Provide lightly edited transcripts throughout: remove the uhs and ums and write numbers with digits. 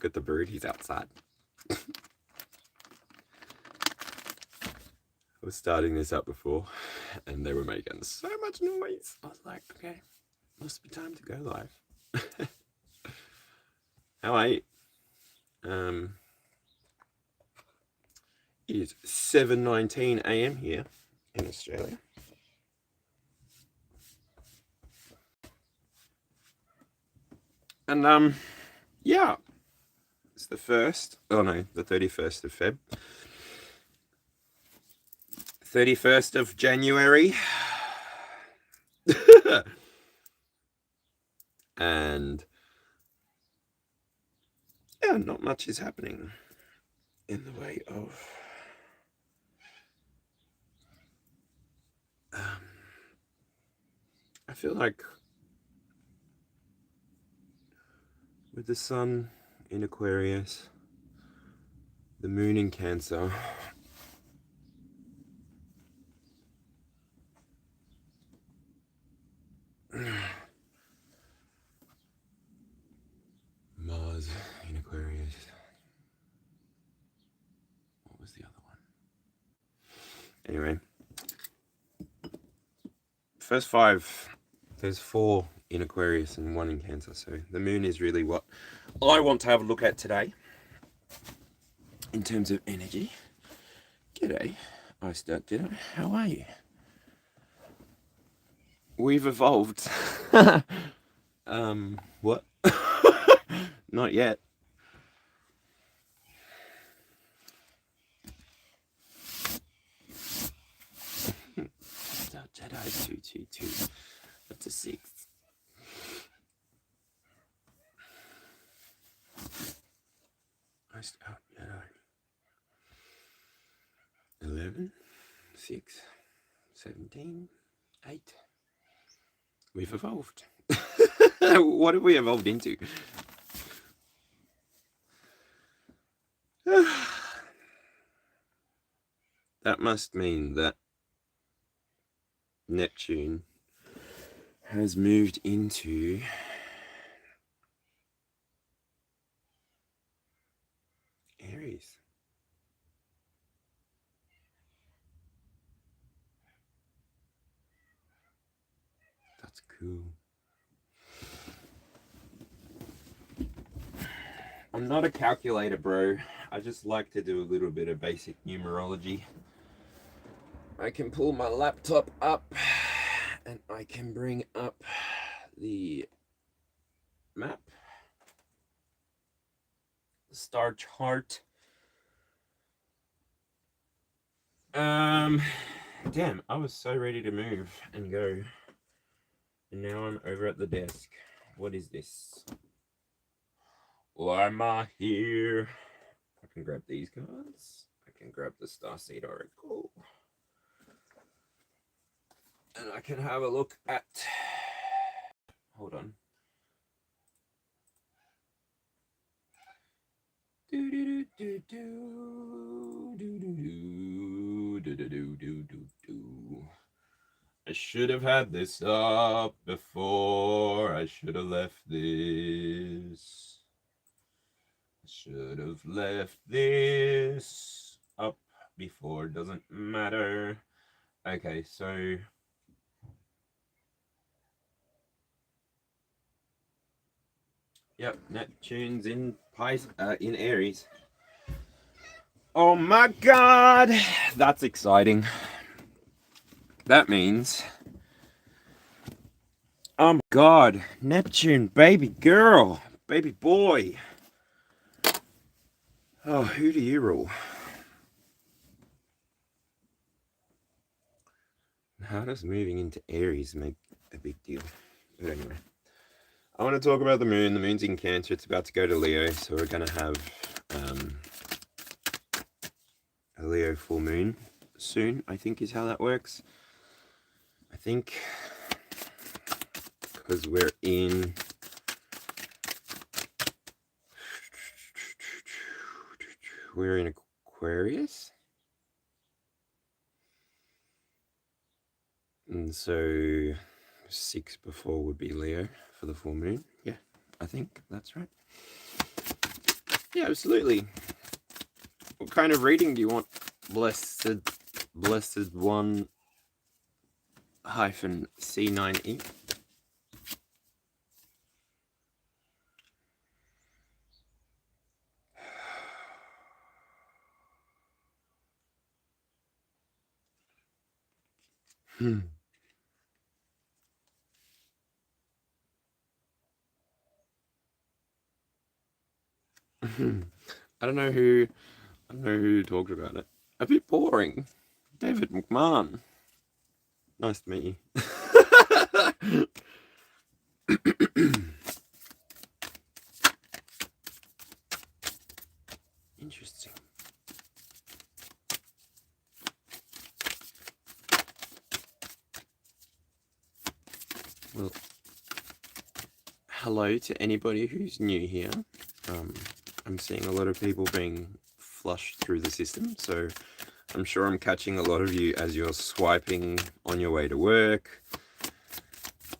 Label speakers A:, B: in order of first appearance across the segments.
A: at the broodies outside. I was starting this up before and they were making so much noise. I was like, okay, must be time to go live. How are you? It is 7:19 a.m. here in Australia. And yeah, it's the 31st of Feb. 31st of January. And yeah, not much is happening in the way of I feel like with the sun in Aquarius, the moon in Cancer, Mars in Aquarius. What was the other one? Anyway, first 5, there's 4 in Aquarius and 1 in Cancer. So the moon is really what I want to have a look at today in terms of energy. G'day, I start dinner. How are you? We've evolved. What? Not yet. Start Jedi 222. That's a 6. I start Jedi 11, 6, 17, 8. We've evolved. What have we evolved into? That must mean that Neptune has moved into Aries. That's cool. I'm not a calculator, bro. I just like to do a little bit of basic numerology. I can pull my laptop up and I can bring up the map, the star chart. Damn, I was so ready to move and go. And now I'm over at the desk. What is this? Why am I here? I can grab these cards. I can grab the Starseed Oracle. And I can have a look at... Hold on. I should have had this up before. I should have left this. I should have left this up before. Doesn't matter. Okay, so yep, Neptune's in in Aries. Oh my God, that's exciting. That means, oh my God, Neptune, baby girl, baby boy. Oh, who do you rule? How does moving into Aries make a big deal? But anyway, I want to talk about the moon. The moon's in Cancer. It's about to go to Leo, so we're going to have a Leo full moon soon, I think is how that works. I think because we're in Aquarius, and so 6 before would be Leo for the full moon. Yeah, I think that's right. Yeah, absolutely. What kind of reading do you want? Blessed one hyphen C9E. I don't know who talked about it. A bit boring. David McMahon. Nice to meet you. Interesting. Well, hello to anybody who's new here. I'm seeing a lot of people being flushed through the system, so I'm sure I'm catching a lot of you as you're swiping on your way to work,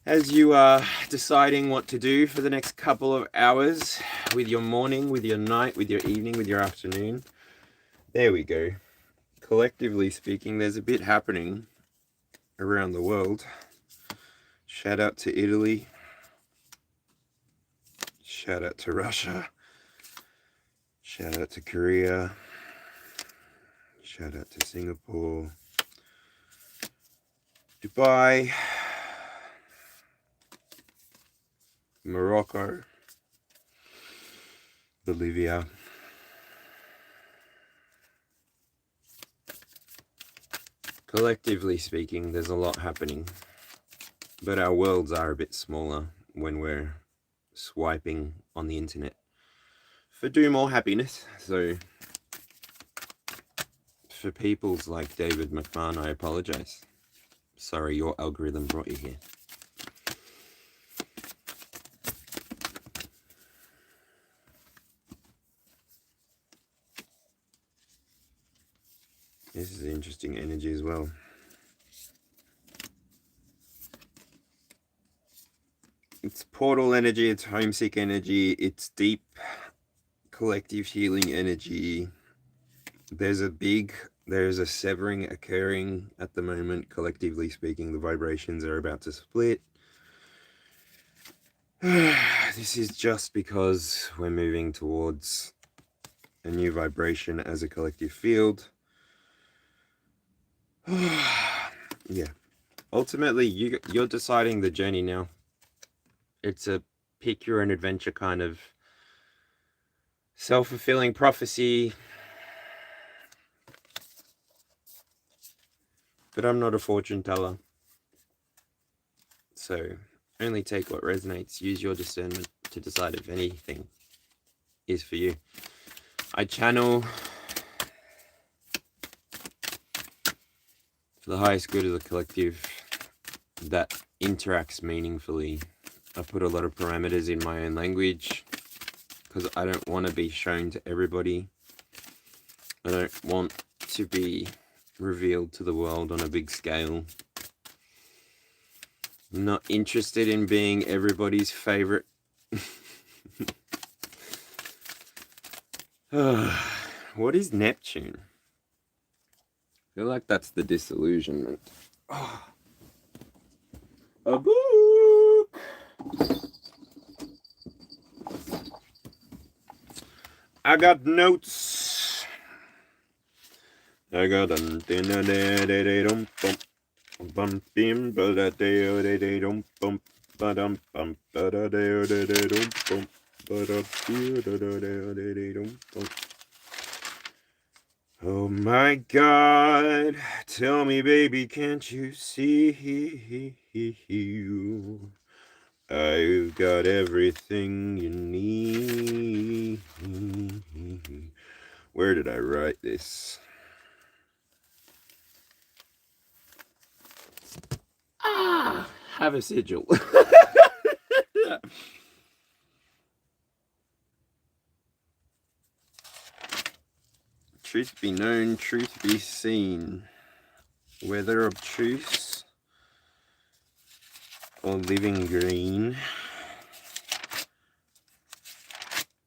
A: as you are deciding what to do for the next couple of hours with your morning, with your night, with your evening, with your afternoon. There we go. Collectively speaking, there's a bit happening around the world. Shout out to Italy. Shout out to Russia. Shout out to Korea. Shout out to Singapore. Dubai. Morocco. Bolivia. Collectively speaking, there's a lot happening. But our worlds are a bit smaller when we're swiping on the internet for do more happiness. So for peoples like David McMahon, I apologize. Sorry, your algorithm brought you here. This is interesting energy as well. It's portal energy, it's homesick energy, it's deep collective healing energy. There's a severing occurring at the moment. Collectively speaking, the vibrations are about to split. This is just because we're moving towards a new vibration as a collective field. Yeah. Ultimately, you're deciding the journey now. It's a pick your own adventure kind of self-fulfilling prophecy. But I'm not a fortune teller. So only take what resonates. Use your discernment to decide if anything is for you. I channel for the highest good of the collective that interacts meaningfully. I put a lot of parameters in my own language because I don't want to be shown to everybody. I don't want to be revealed to the world on a big scale. I'm not interested in being everybody's favorite. What is Neptune? I feel like that's the disillusionment. A book! I got notes. I got oh my God, tell me, baby, can't you see? I've got everything you need. Where did I write this? Have a sigil. Truth be known, truth be seen. Whether obtuse or living green,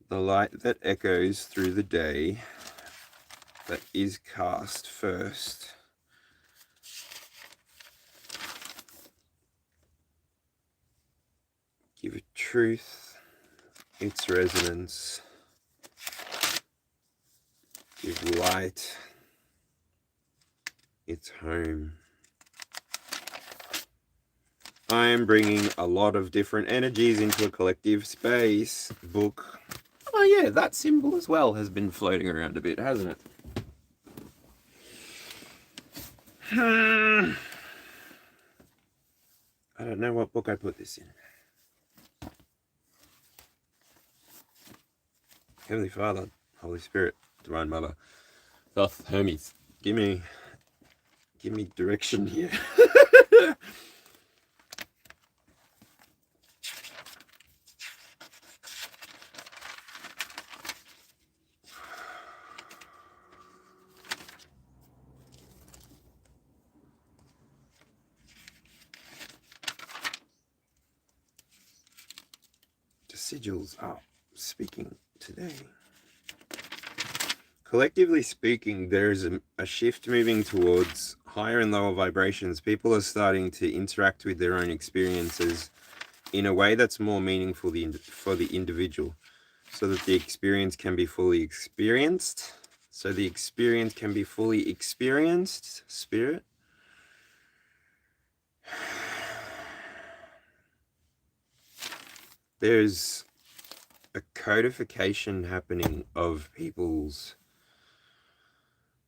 A: The light that echoes through the day, that is cast first. Give it truth, its resonance. Give light, its home. I am bringing a lot of different energies into a collective space. Book. Oh yeah, that symbol as well has been floating around a bit, hasn't it? I don't know what book I put this in. Heavenly Father, Holy Spirit, Divine Mother, Thoth, Hermes, give me direction here. The sigils are speaking today. Collectively speaking, there's a shift moving towards higher and lower vibrations. People are starting to interact with their own experiences in a way that's more meaningful for the individual, so that the experience can be fully experienced. Spirit. There's a codification happening of people's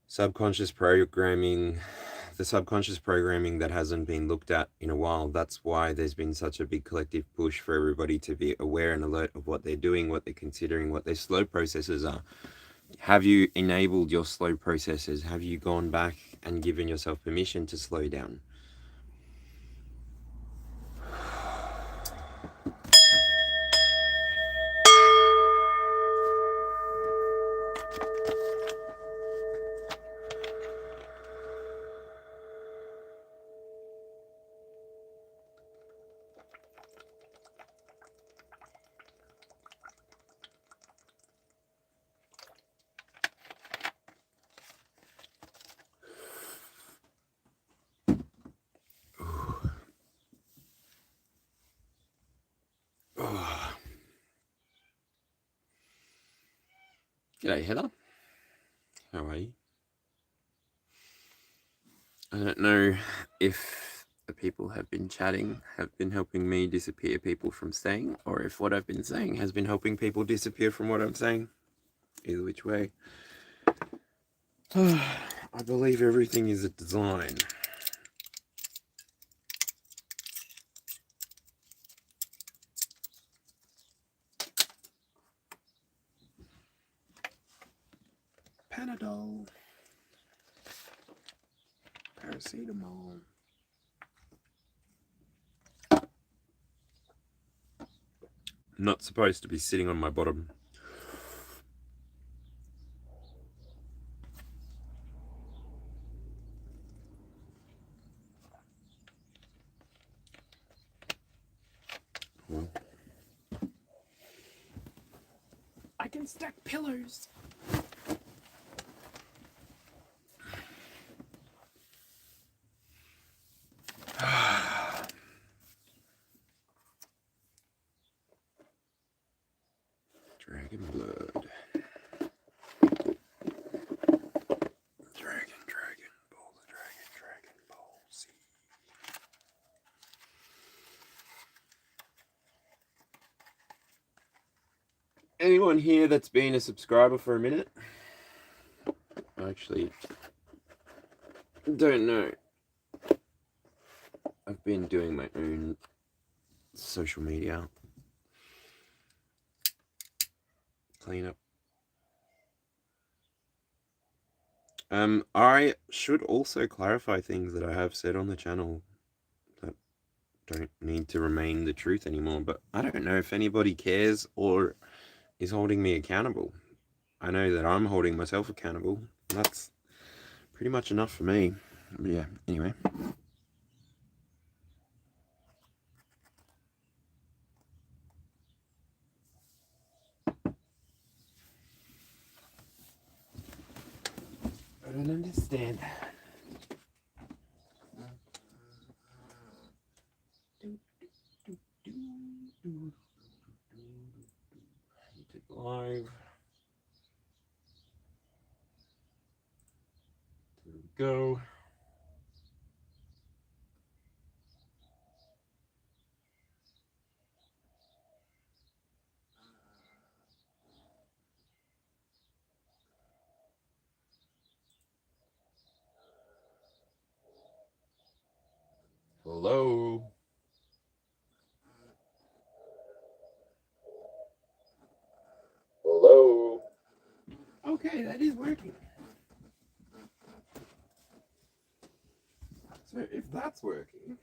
A: subconscious programming, the subconscious programming that hasn't been looked at in a while. That's why there's been such a big collective push for everybody to be aware and alert of what they're doing, what they're considering, what their slow processes are. Have you enabled your slow processes? Have you gone back and given yourself permission to slow down? G'day, Heather. How are you? I don't know if the people have been chatting, have been helping me disappear people from staying, or if what I've been saying has been helping people disappear from what I'm saying. Either which way. I believe everything is a design. Panadol. Paracetamol. I'm not supposed to be sitting on my bottom. Well, I can stack pillows. Dragon blood. Dragon, ball the dragon, ball, see. Anyone here that's been a subscriber for a minute? I actually don't know. I've been doing my own social media cleanup. I should also clarify things that I have said on the channel that don't need to remain the truth anymore, but I don't know if anybody cares or is holding me accountable. I know that I'm holding myself accountable, and that's pretty much enough for me. But yeah, anyway. I don't understand. Live. There we go. Hello. Hello. Okay, that is working. So if that's working,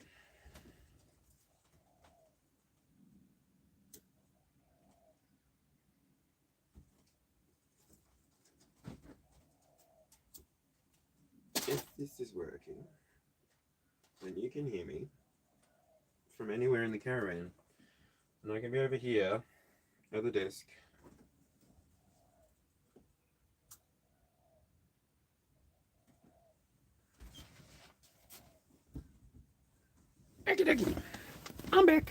A: if this is working, then you can hear me from anywhere in the caravan, and I can be over here at the desk. Okie dokie. I'm back.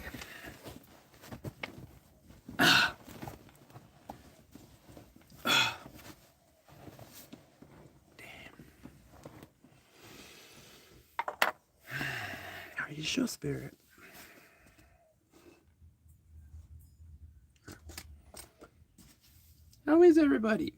A: Are you sure, Spirit? How is everybody?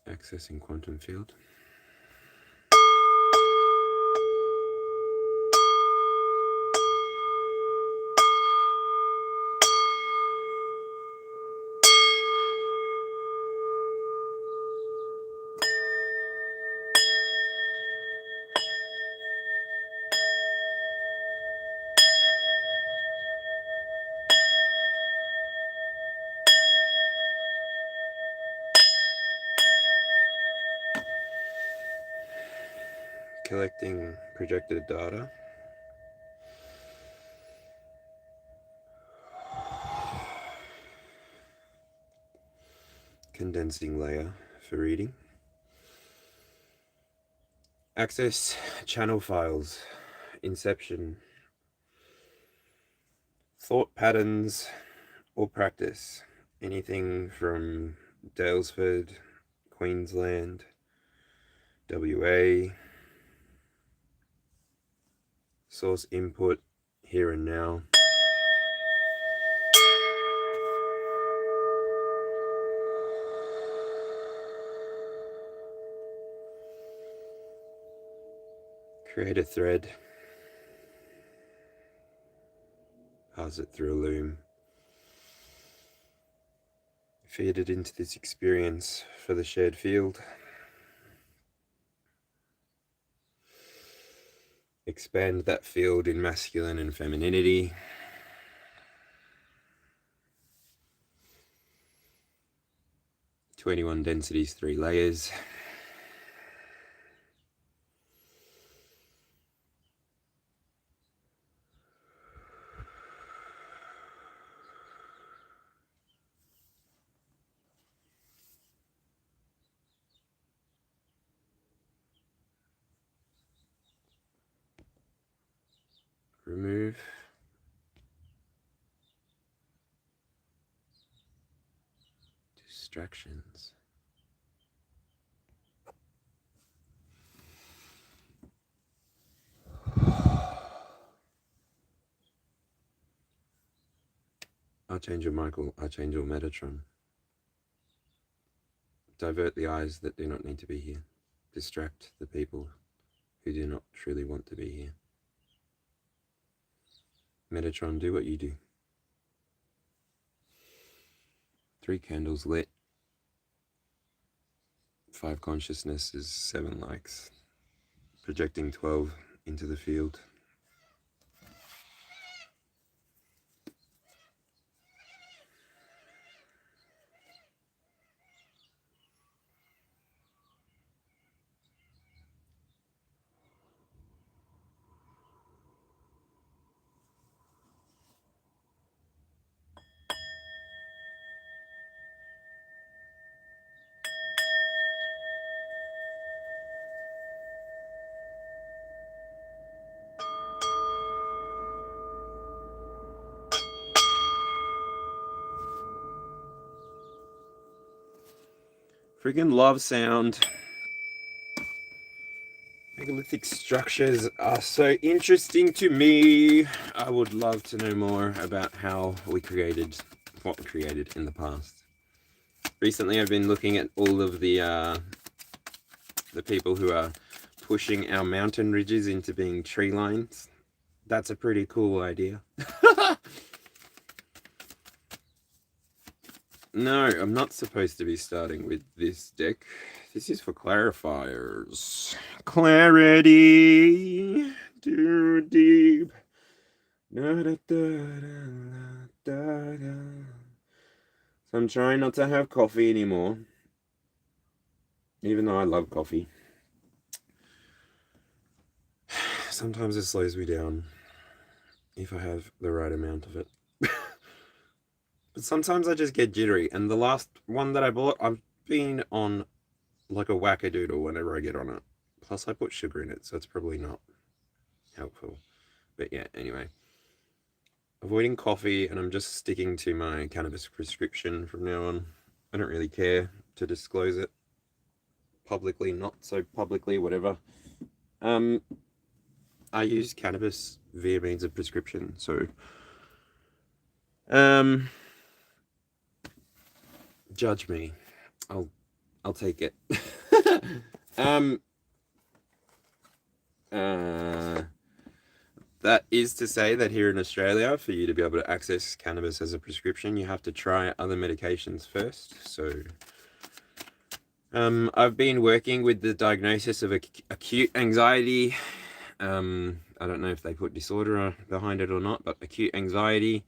A: Accessing quantum field. Collecting projected data. Condensing layer for reading. Access channel files. Inception. Thought patterns or practice. Anything from Dalesford, Queensland, WA. Source input here and now. Create a thread. Pass it through a loom. Feed it into this experience for the shared field. Expand that field in masculine and femininity. "21 densities, 3 layers. Remove. Distractions. Archangel Michael, Archangel Metatron. Divert the eyes that do not need to be here. Distract the people who do not truly want to be here. Metatron, do what you do. 3 candles lit. 5 consciousnesses, 7 likes. Projecting 12 into the field. Freaking love sound. Megalithic structures are so interesting to me. I would love to know more about how we created what we created in the past. Recently, I've been looking at all of the people who are pushing our mountain ridges into being tree lines. That's a pretty cool idea. No, I'm not supposed to be starting with this deck. This is for clarifiers. Clarity. Too deep. Da, da, da, da, da. So I'm trying not to have coffee anymore. Even though I love coffee. Sometimes it slows me down if I have the right amount of it. But sometimes I just get jittery. And the last one that I bought, I've been on like a wackadoodle whenever I get on it. Plus I put sugar in it, so it's probably not helpful. But yeah, anyway. Avoiding coffee, and I'm just sticking to my cannabis prescription from now on. I don't really care to disclose it publicly, not so publicly, whatever. I use cannabis via means of prescription, so judge me. I'll take it. That is to say that here in Australia, for you to be able to access cannabis as a prescription, you have to try other medications first. So I've been working with the diagnosis of acute anxiety. I don't know if they put disorder behind it or not, but acute anxiety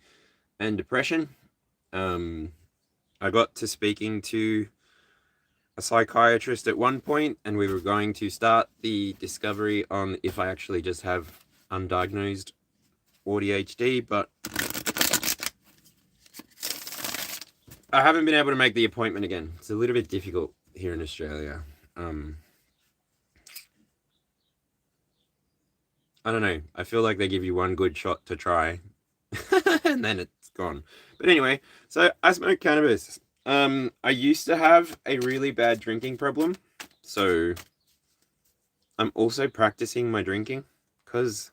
A: and depression. I got to speaking to a psychiatrist at one point, and we were going to start the discovery on if I actually just have undiagnosed ADHD, but I haven't been able to make the appointment again. It's a little bit difficult here in Australia. I don't know. I feel like they give you one good shot to try and then it's gone. But anyway, so I smoke cannabis. I used to have a really bad drinking problem. So I'm also practicing my drinking because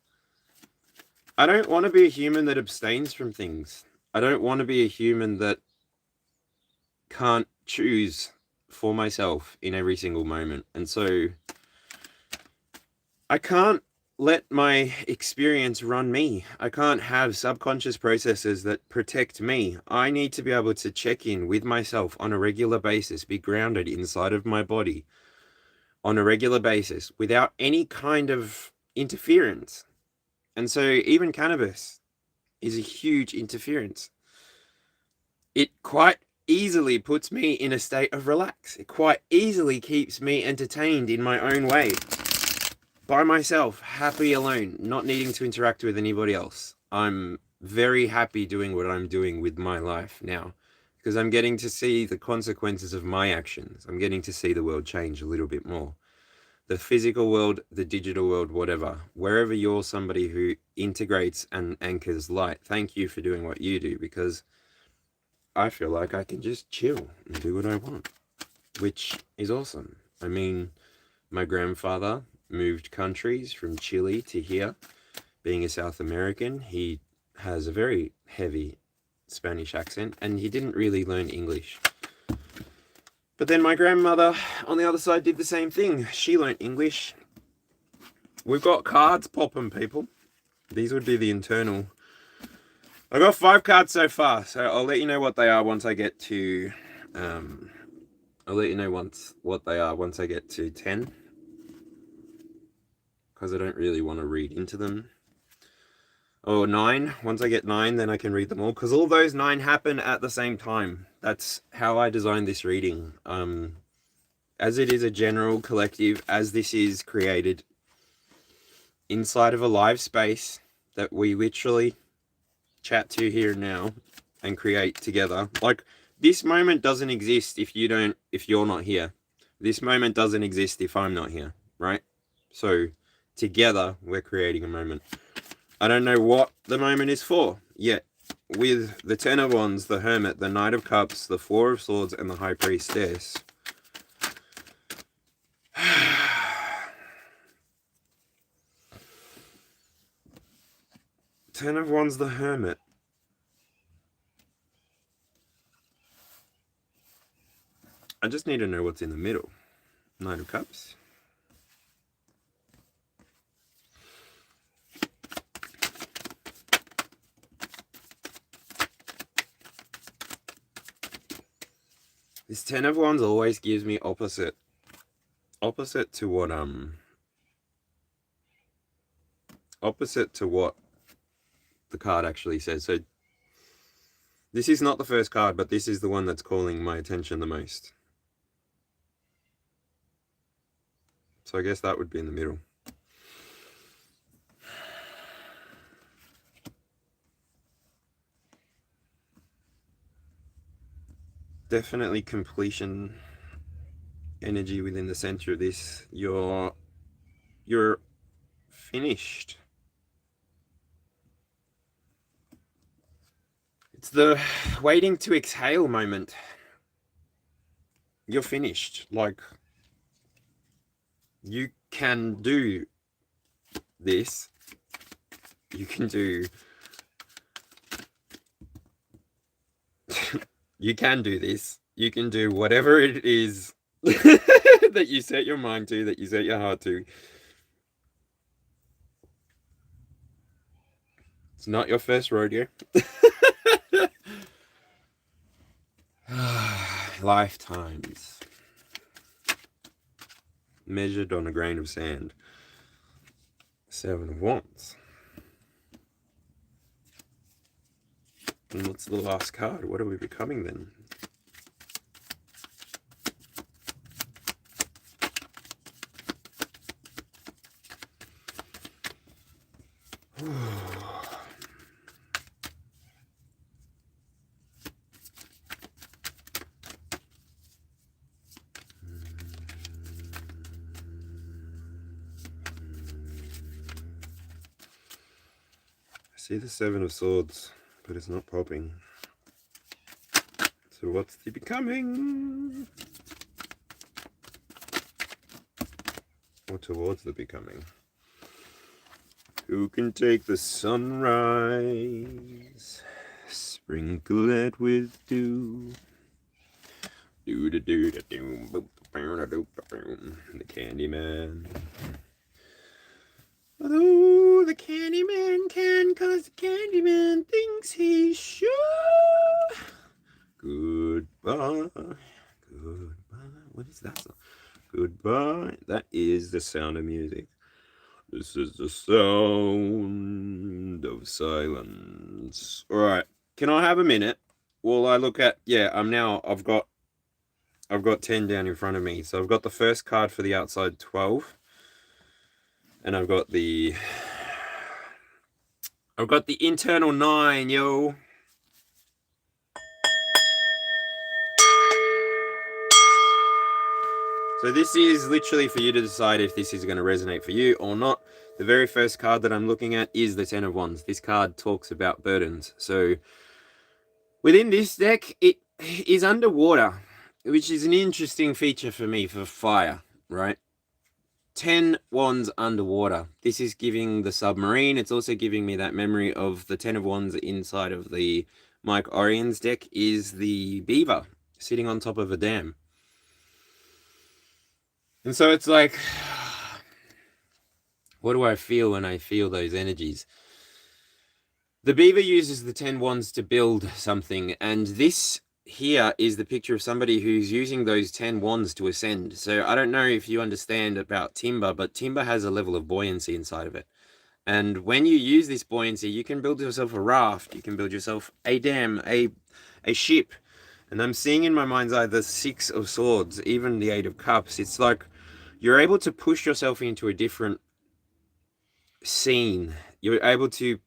A: I don't want to be a human that abstains from things. I don't want to be a human that can't choose for myself in every single moment. And so I can't let my experience run me. I can't have subconscious processes that protect me. I need to be able to check in with myself on a regular basis, be grounded inside of my body on a regular basis without any kind of interference. And so even cannabis is a huge interference. It quite easily puts me in a state of relax. It quite easily keeps me entertained in my own way. By myself, happy alone, not needing to interact with anybody else. I'm very happy doing what I'm doing with my life now because I'm getting to see the consequences of my actions. I'm getting to see the world change a little bit more. The physical world, the digital world, whatever. Wherever you're somebody who integrates and anchors light, thank you for doing what you do because I feel like I can just chill and do what I want, which is awesome. I mean, my grandfather moved countries from Chile to here. Being a South American, he has a very heavy Spanish accent and he didn't really learn English. But then my grandmother on the other side did the same thing. She learned English. We've got cards popping, people. These would be the internal. I've got 5 cards so far, so I'll let you know what they are once I get to I'll let you know what they are once I get to 10. Because I don't really want to read into them. Or 9. Once I get 9, then I can read them all. Because all those 9 happen at the same time. That's how I designed this reading. As it is a general collective, as this is created inside of a live space that we literally chat to here now and create together. Like, this moment doesn't exist if you're not here. This moment doesn't exist if I'm not here, right? So together, we're creating a moment. I don't know what the moment is for yet. With the Ten of Wands, the Hermit, the Knight of Cups, the Four of Swords, and the High Priestess, Ten of Wands, the Hermit. I just need to know what's in the middle. Knight of Cups. This Ten of Wands always gives me opposite to what the card actually says. So this is not the first card, but this is the one that's calling my attention the most. So I guess that would be in the middle. Definitely completion energy within the center of this. You're finished. It's the waiting to exhale moment. You're finished. Like, you can do this. You can do you can do this. You can do whatever it is that you set your mind to, that you set your heart to. It's not your first rodeo. Lifetimes measured on a grain of sand. Seven of Wands. And what's the last card? What are we becoming then? I see the Seven of Swords, but it's not popping. So what's the becoming? Or towards the becoming? Who can take the sunrise, sprinkle it with dew? Do do do do do, the Candyman. Although the Candyman can, 'cause the Candyman thinks he's sure. Goodbye, goodbye. What is that song? Goodbye. That is the sound of music. This is the sound of silence. All right. Can I have a minute? While I look at, yeah, I've got 10 down in front of me. So I've got the first card for the outside 12. And I've got the internal 9, yo. So this is literally for you to decide if this is going to resonate for you or not. The very first card that I'm looking at is the Ten of Wands. This card talks about burdens. So within this deck, it is underwater, which is an interesting feature for me for fire, right? 10 Wands underwater. This is giving the submarine. It's also giving me that memory of the 10 of Wands inside of the Mike Orion's deck is the beaver sitting on top of a dam. And so it's like, what do I feel when I feel those energies? The beaver uses the 10 Wands to build something, and this here is the picture of somebody who's using those 10 wands to ascend. So I don't know if you understand about timber, but timber has a level of buoyancy inside of it. And when you use this buoyancy, you can build yourself a raft, you can build yourself a dam, a ship. And I'm seeing in my mind's eye the Six of Swords, even the Eight of Cups. It's like you're able to push yourself into a different scene. You're able to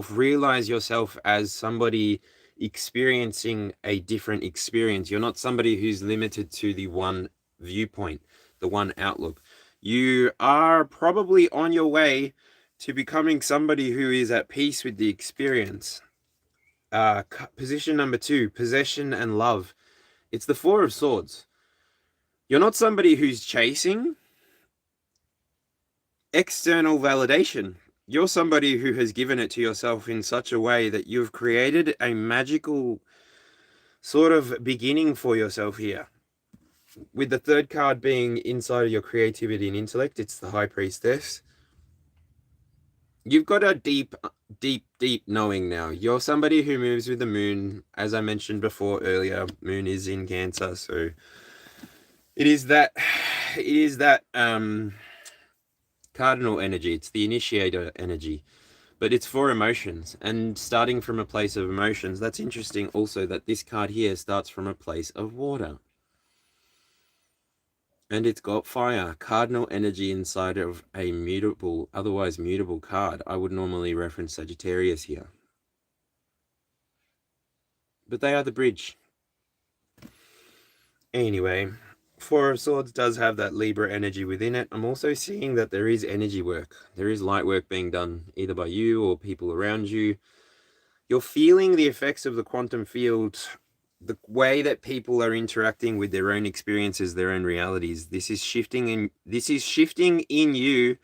A: realize yourself as somebody experiencing a different experience. You're not somebody who's limited to the one viewpoint, the one outlook. You are probably on your way to becoming somebody who is at peace with the experience. Position number 2, possession and love. It's the Four of Swords. You're not somebody who's chasing external validation. You're somebody who has given it to yourself in such a way that you've created a magical sort of beginning for yourself here. With the third card being inside of your creativity and intellect, it's the High Priestess. You've got a deep knowing now. You're somebody who moves with the moon. As I mentioned before earlier, moon is in Cancer, so it is that cardinal energy. It's the initiator energy, but it's for emotions, and starting from a place of emotions. That's interesting also that this card here starts from a place of water. And it's got fire, cardinal energy inside of a mutable, otherwise mutable card. I would normally reference Sagittarius here. But they are the bridge. Anyway, Four of Swords does have that Libra energy within it. I'm also seeing that there is energy work. There is light work being done either by you or people around you. You're feeling the effects of the quantum field, the way that people are interacting with their own experiences, their own realities. This is shifting in you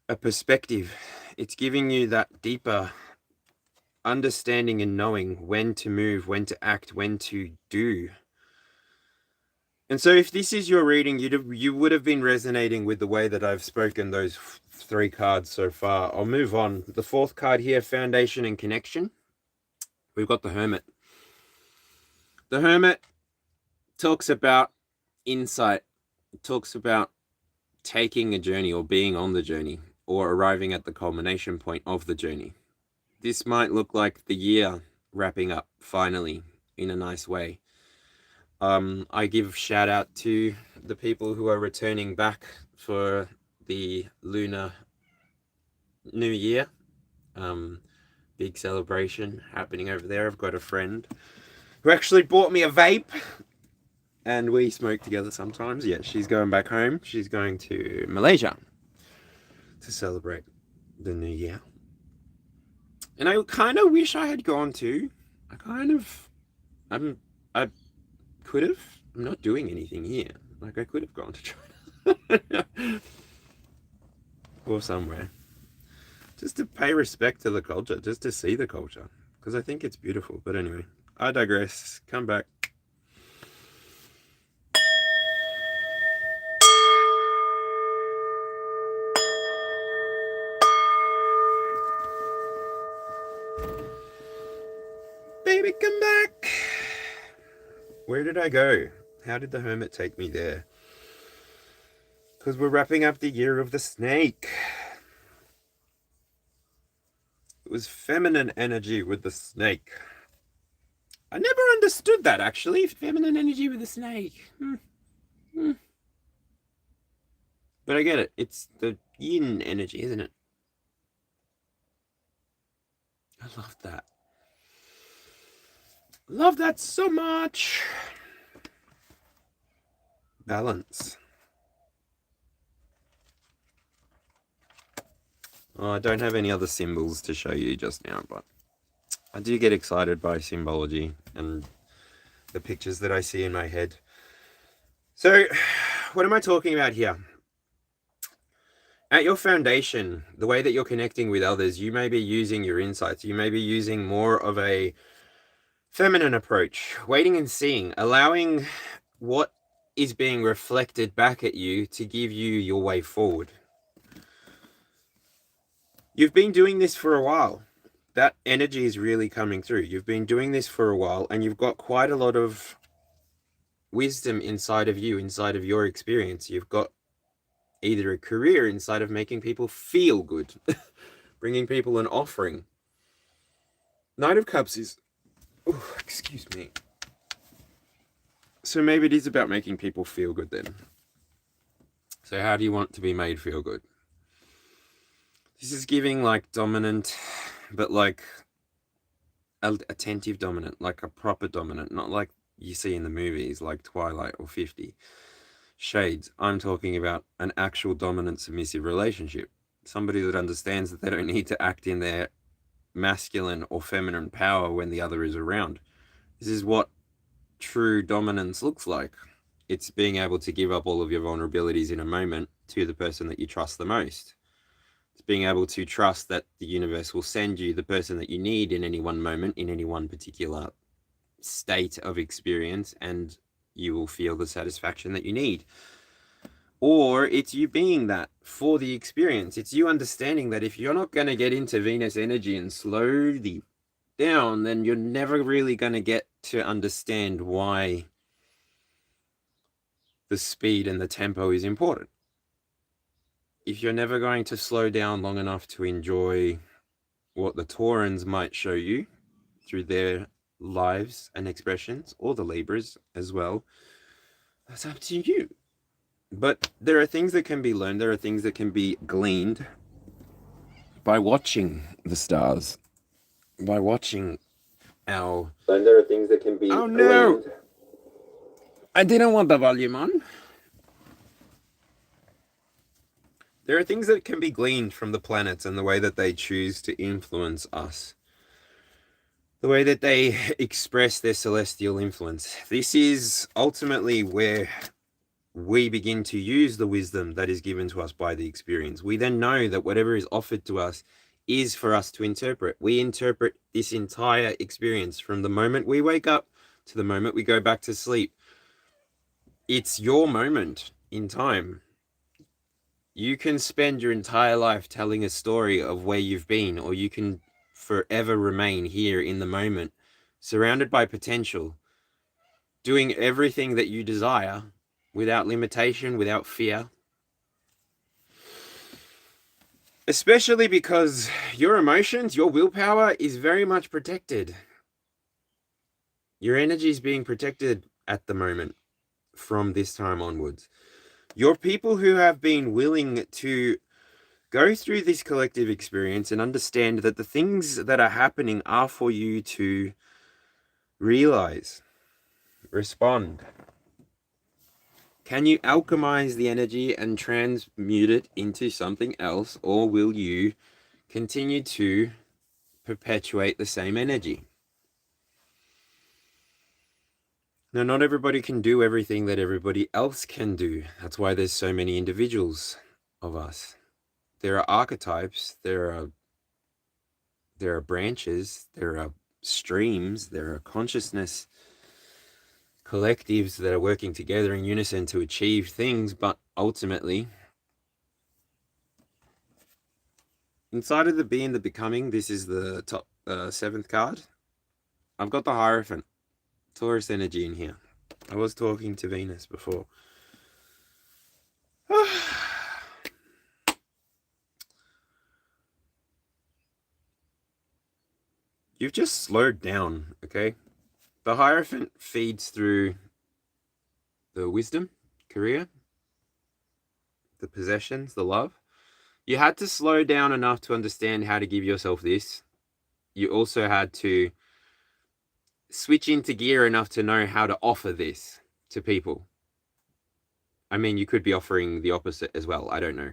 A: a perspective. It's giving you that deeper understanding and knowing when to move, when to act, when to do. And so if this is your reading, you would have been resonating with the way that I've spoken those three cards so far. I'll move on. The fourth card here, Foundation and Connection. We've got the Hermit. The Hermit talks about insight. It talks about taking a journey or being on the journey or arriving at the culmination point of the journey. This might look like the year wrapping up finally in a nice way. I give shout out to the people who are returning back for the Lunar New Year. Big celebration happening over there. I've got a friend who actually bought me a vape and we smoke together sometimes. Yeah, she's going back home. She's going to Malaysia to celebrate the new year. And I kind of wish I had gone to. I could have. I'm not doing anything here. Like, I could have gone to China. Or somewhere. Just to pay respect to the culture. Just to see the culture. Because I think it's beautiful. But anyway, I digress. Come back. Baby, come back. Where did I go? How did the Hermit take me there? Because we're wrapping up the year of the snake. It was feminine energy with the snake. I never understood that, actually. Feminine energy with the snake. But I get it. It's the yin energy, isn't it? I love that. Love that so much. Balance. Oh, I don't have any other symbols to show you just now, but I do get excited by symbology and the pictures that I see in my head. So, what am I talking about here? At your foundation, the way that you're connecting with others, you may be using your insights. You may be using more of a feminine approach, waiting and seeing, allowing what is being reflected back at you to give you your way forward. You've been doing this for a while. That energy is really coming through. You've been doing this for a while, and you've got quite a lot of wisdom inside of you, inside of your experience. You've got either a career inside of making people feel good, bringing people an offering. Knight of Cups is... Oh, excuse me. So maybe it is about making people feel good then. So how do you want to be made feel good? This is giving like dominant, but like attentive dominant, like a proper dominant, not like you see in the movies like Twilight or 50 Shades. I'm talking about an actual dominant submissive relationship. Somebody that understands that they don't need to act in their masculine or feminine power when the other is around. This is what true dominance looks like. It's being able to give up all of your vulnerabilities in a moment to the person that you trust the most. It's being able to trust that the universe will send you the person that you need in any one moment, in any one particular state of experience, and you will feel the satisfaction that you need. Or it's you being that for the experience. It's you understanding that if you're not going to get into Venus energy and slow the down, then you're never really going to get to understand why the speed and the tempo is important. If you're never going to slow down long enough to enjoy what the Taurans might show you through their lives and expressions, or the Libras as well, that's up to you. But there are things that can be learned, there are things that can be gleaned by watching the stars, by watching our... And there are things that can be gleaned. I didn't want the volume on. There are things that can be gleaned from the planets and the way that they choose to influence us. The way that they express their celestial influence. This is ultimately where we begin to use the wisdom that is given to us by the experience. We then know that whatever is offered to us is for us to interpret. We interpret this entire experience from the moment we wake up to the moment we go back to sleep. It's your moment in time. You can spend your entire life telling a story of where you've been, or you can forever remain here in the moment, surrounded by potential, doing everything that you desire without limitation, without fear. Especially because your emotions, your willpower is very much protected. Your energy is being protected at the moment from this time onwards. You're people who have been willing to go through this collective experience and understand that the things that are happening are for you to realize, respond. Can you alchemize the energy and transmute it into something else, or will you continue to perpetuate the same energy? Now, not everybody can do everything that everybody else can do. That's why there's so many individuals of us. There are archetypes, there are branches, there are streams, there are consciousness collectives that are working together in unison to achieve things, but ultimately, inside of the being, the becoming, this is the top 7th card. I've got the Hierophant, Taurus energy in here. I was talking to Venus before. You've just slowed down, okay? The Hierophant feeds through the wisdom, career, the possessions, the love. You had to slow down enough to understand how to give yourself this. You also had to switch into gear enough to know how to offer this to people. I mean, you could be offering the opposite as well. I don't know.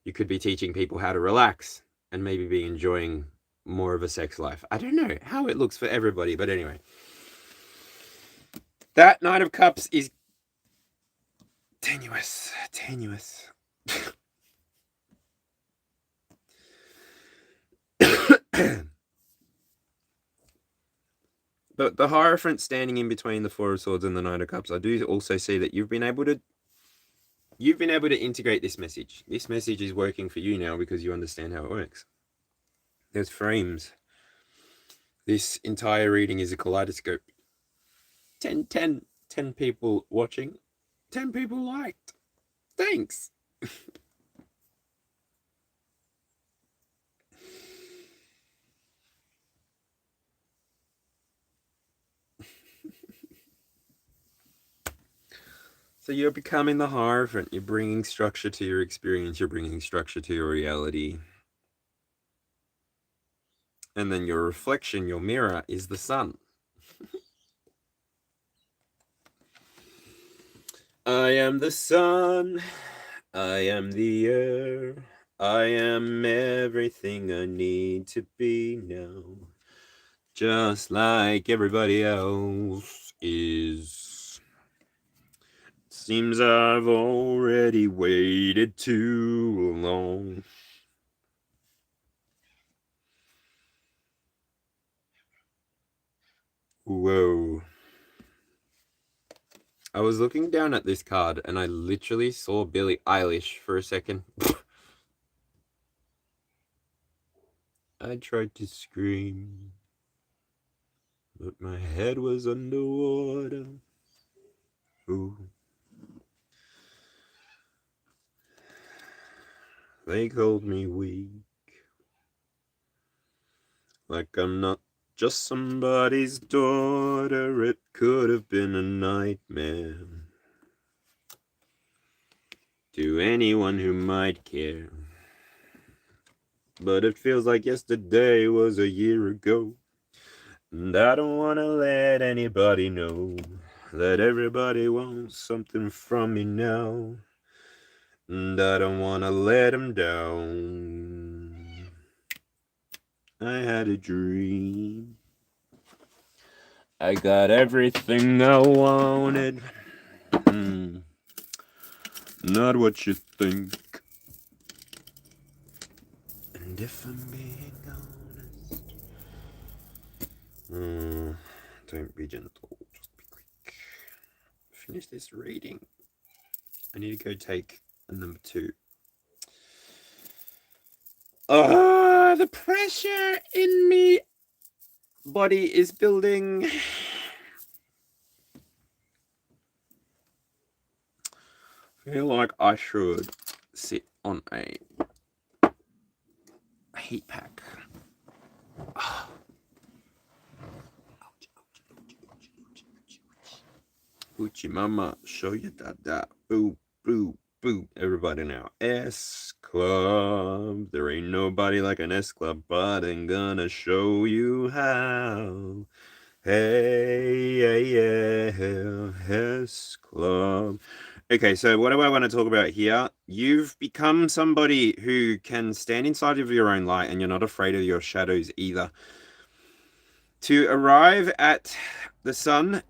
A: You could be teaching people how to relax and maybe be enjoying more of a sex life. I don't know how it looks for everybody, but anyway. That Knight of Cups is tenuous. But the Hierophant standing in between the Four of Swords and the Knight of Cups, I do also see that you've been able to integrate this message. This message is working for you now because you understand how it works. There's frames. This entire reading is a kaleidoscope. 10 people watching. 10 people liked. Thanks. So you're becoming the Hierophant. You're bringing structure to your experience. You're bringing structure to your reality. And then your reflection, your mirror, is the sun. I am the sun. I am the air. I am everything I need to be now. Just like everybody else is. Seems I've already waited too long. Whoa. I was looking down at this card and I literally saw Billie Eilish for a second. I tried to scream, but my head was underwater. Ooh. They called me weak, like I'm not just somebody's daughter. It could have been a nightmare to anyone who might care. But it feels like yesterday was a year ago. And I don't want to let anybody know that everybody wants something from me now. And I don't want to let them down. I had a dream. I got everything I wanted. Not what you think. And if I'm being honest, don't be gentle, just be quick. Finish this reading. I need to go take a number 2. The pressure in me body is building. I feel like I should sit on a heat pack. Uchi mama, show you that. Boo, boo, boo. Everybody now. S Club. There ain't nobody like an S Club, but I'm gonna show you how. Hey, yeah, S Club. Okay, so what do I want to talk about here? You've become somebody who can stand inside of your own light and you're not afraid of your shadows either. To arrive at the sun,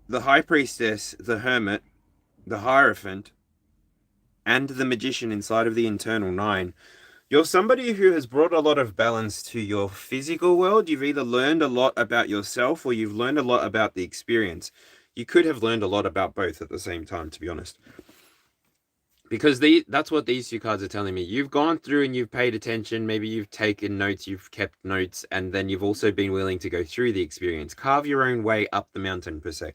A: the High Priestess, the Hermit, the Hierophant, and the Magician inside of the Internal 9, you're somebody who has brought a lot of balance to your physical world. You've either learned a lot about yourself or you've learned a lot about the experience. You could have learned a lot about both at the same time, to be honest. Because that's what these 2 cards are telling me. You've gone through and you've paid attention. Maybe you've taken notes, you've kept notes, and then you've also been willing to go through the experience. Carve your own way up the mountain, per se.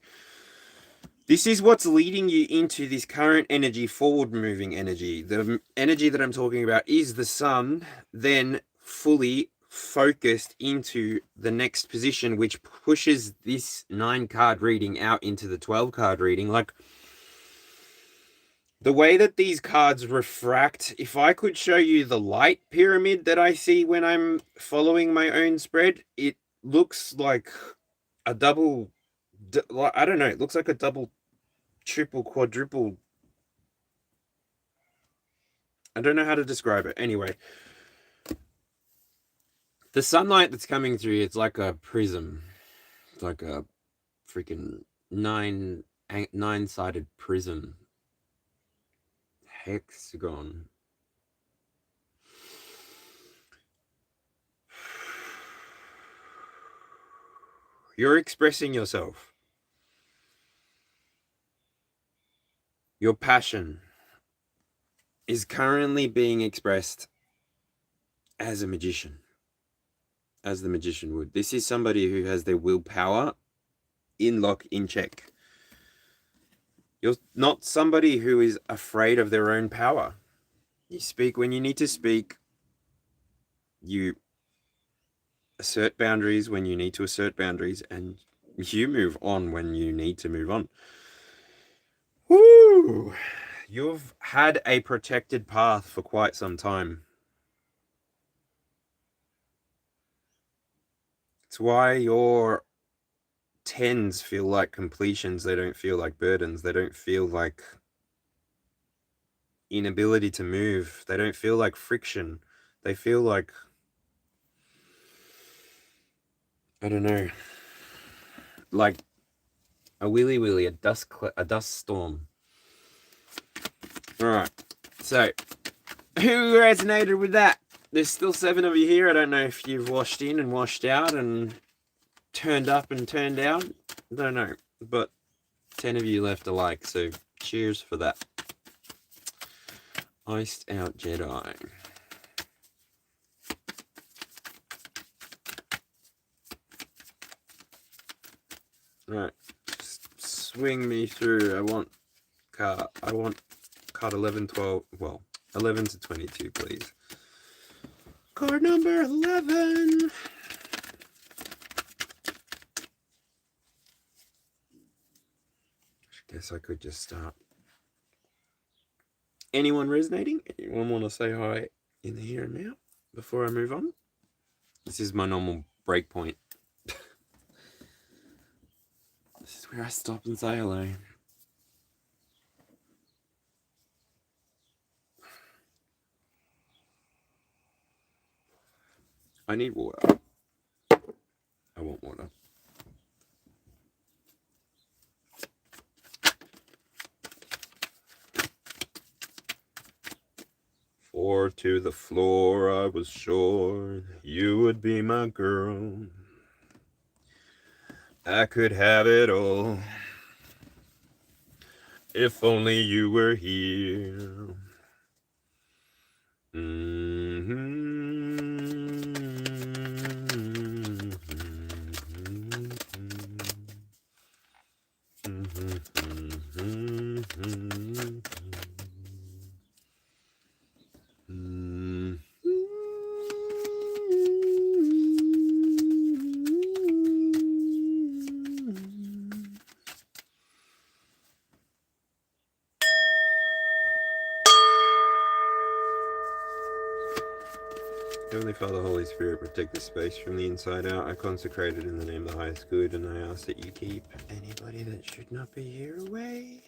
A: This is what's leading you into this current energy, forward-moving energy. The energy that I'm talking about is the sun, then fully focused into the next position, which pushes this 9-card reading out into the 12-card reading. Like, the way that these cards refract, if I could show you the light pyramid that I see when I'm following my own spread, it looks like a double, I don't know, it looks like a double, triple, quadruple. I don't know how to describe it. Anyway, the sunlight that's coming through, it's like a prism. It's like a freaking nine-sided prism. Hexagon. You're expressing yourself. Your passion is currently being expressed as a magician, as the magician would. This is somebody who has their willpower in lock, in check. You're not somebody who is afraid of their own power. You speak when you need to speak. You assert boundaries when you need to assert boundaries, and you move on when you need to move on. Woo! You've had a protected path for quite some time. It's why your 10s feel like completions. They don't feel like burdens. They don't feel like inability to move. They don't feel like friction. They feel like, I don't know, like a willy-willy, a dust storm. Alright, so who resonated with that? There's still 7 of you here. I don't know if you've washed in and washed out and turned up and turned out. I don't know, but 10 of you left alike, so cheers for that. Iced out Jedi. Right, swing me through. I want card 11, 12, well, 11 to 22, please. Card number 11. I guess I could just start. Anyone resonating? Anyone want to say hi in the here and now before I move on? This is my normal break point. This is where I stop and say hello. I need water. I want water. Four to the floor, I was sure you would be my girl. I could have it all if only you were here. Heavenly Father, Holy Spirit, protect this space from the inside out. I consecrate it in the name of the highest good, and I ask that you keep anybody that should not be here away.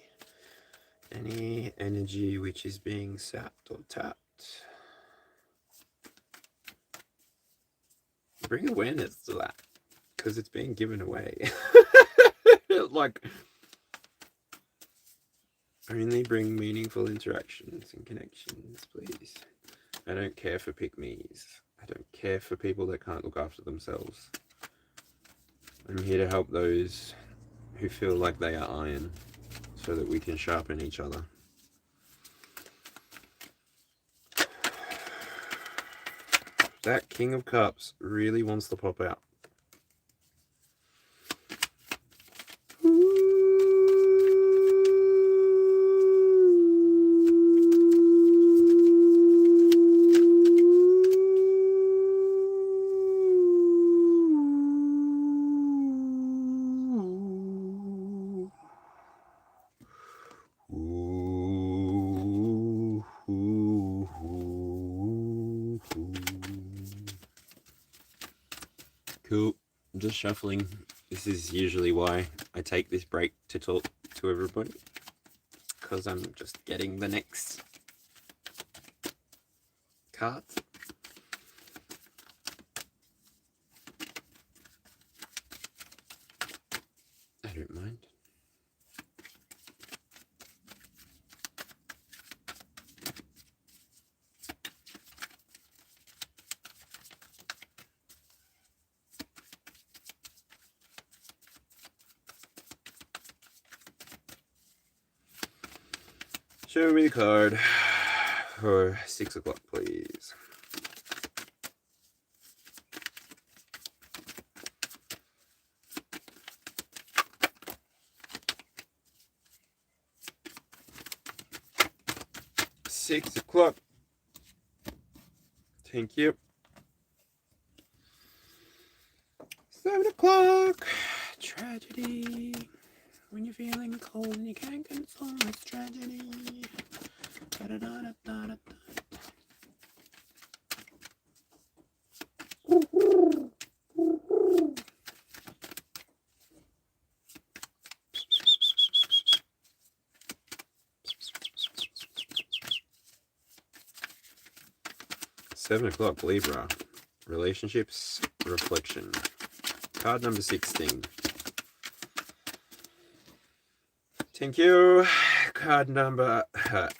A: Any energy which is being sapped or tapped. Bring awareness to that, because it's being given away. Like, only bring meaningful interactions and connections, please. I don't care for pick-me's. I don't care for people that can't look after themselves. I'm here to help those who feel like they are iron, so that we can sharpen each other. That King of Cups really wants to pop out. 'Cool. I'm just shuffling. This is usually why I take this break to talk to everybody, because I'm just getting the next cards. I don't mind. Show me the card for 6 o'clock, please. Six o'clock. Thank you. 7 o'clock. Tragedy. When you're feeling cold and you can't console, it's tragedy. Da-da-da-da-da-da. 7 o'clock, Libra. Relationships, reflection. Card number 16. Thank you. card number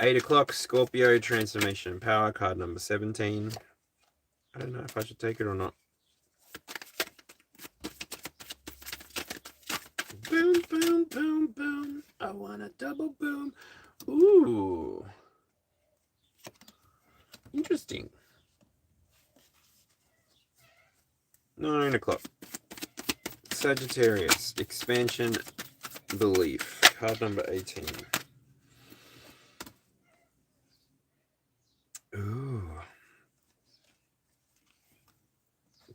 A: 8 o'clock, Scorpio, transformation power, card number 17. I don't know if I should take it or not. Boom, boom, boom, boom. I want a double boom. Ooh. Interesting. 9 o'clock. Sagittarius, expansion, belief. Card number 18. Ooh.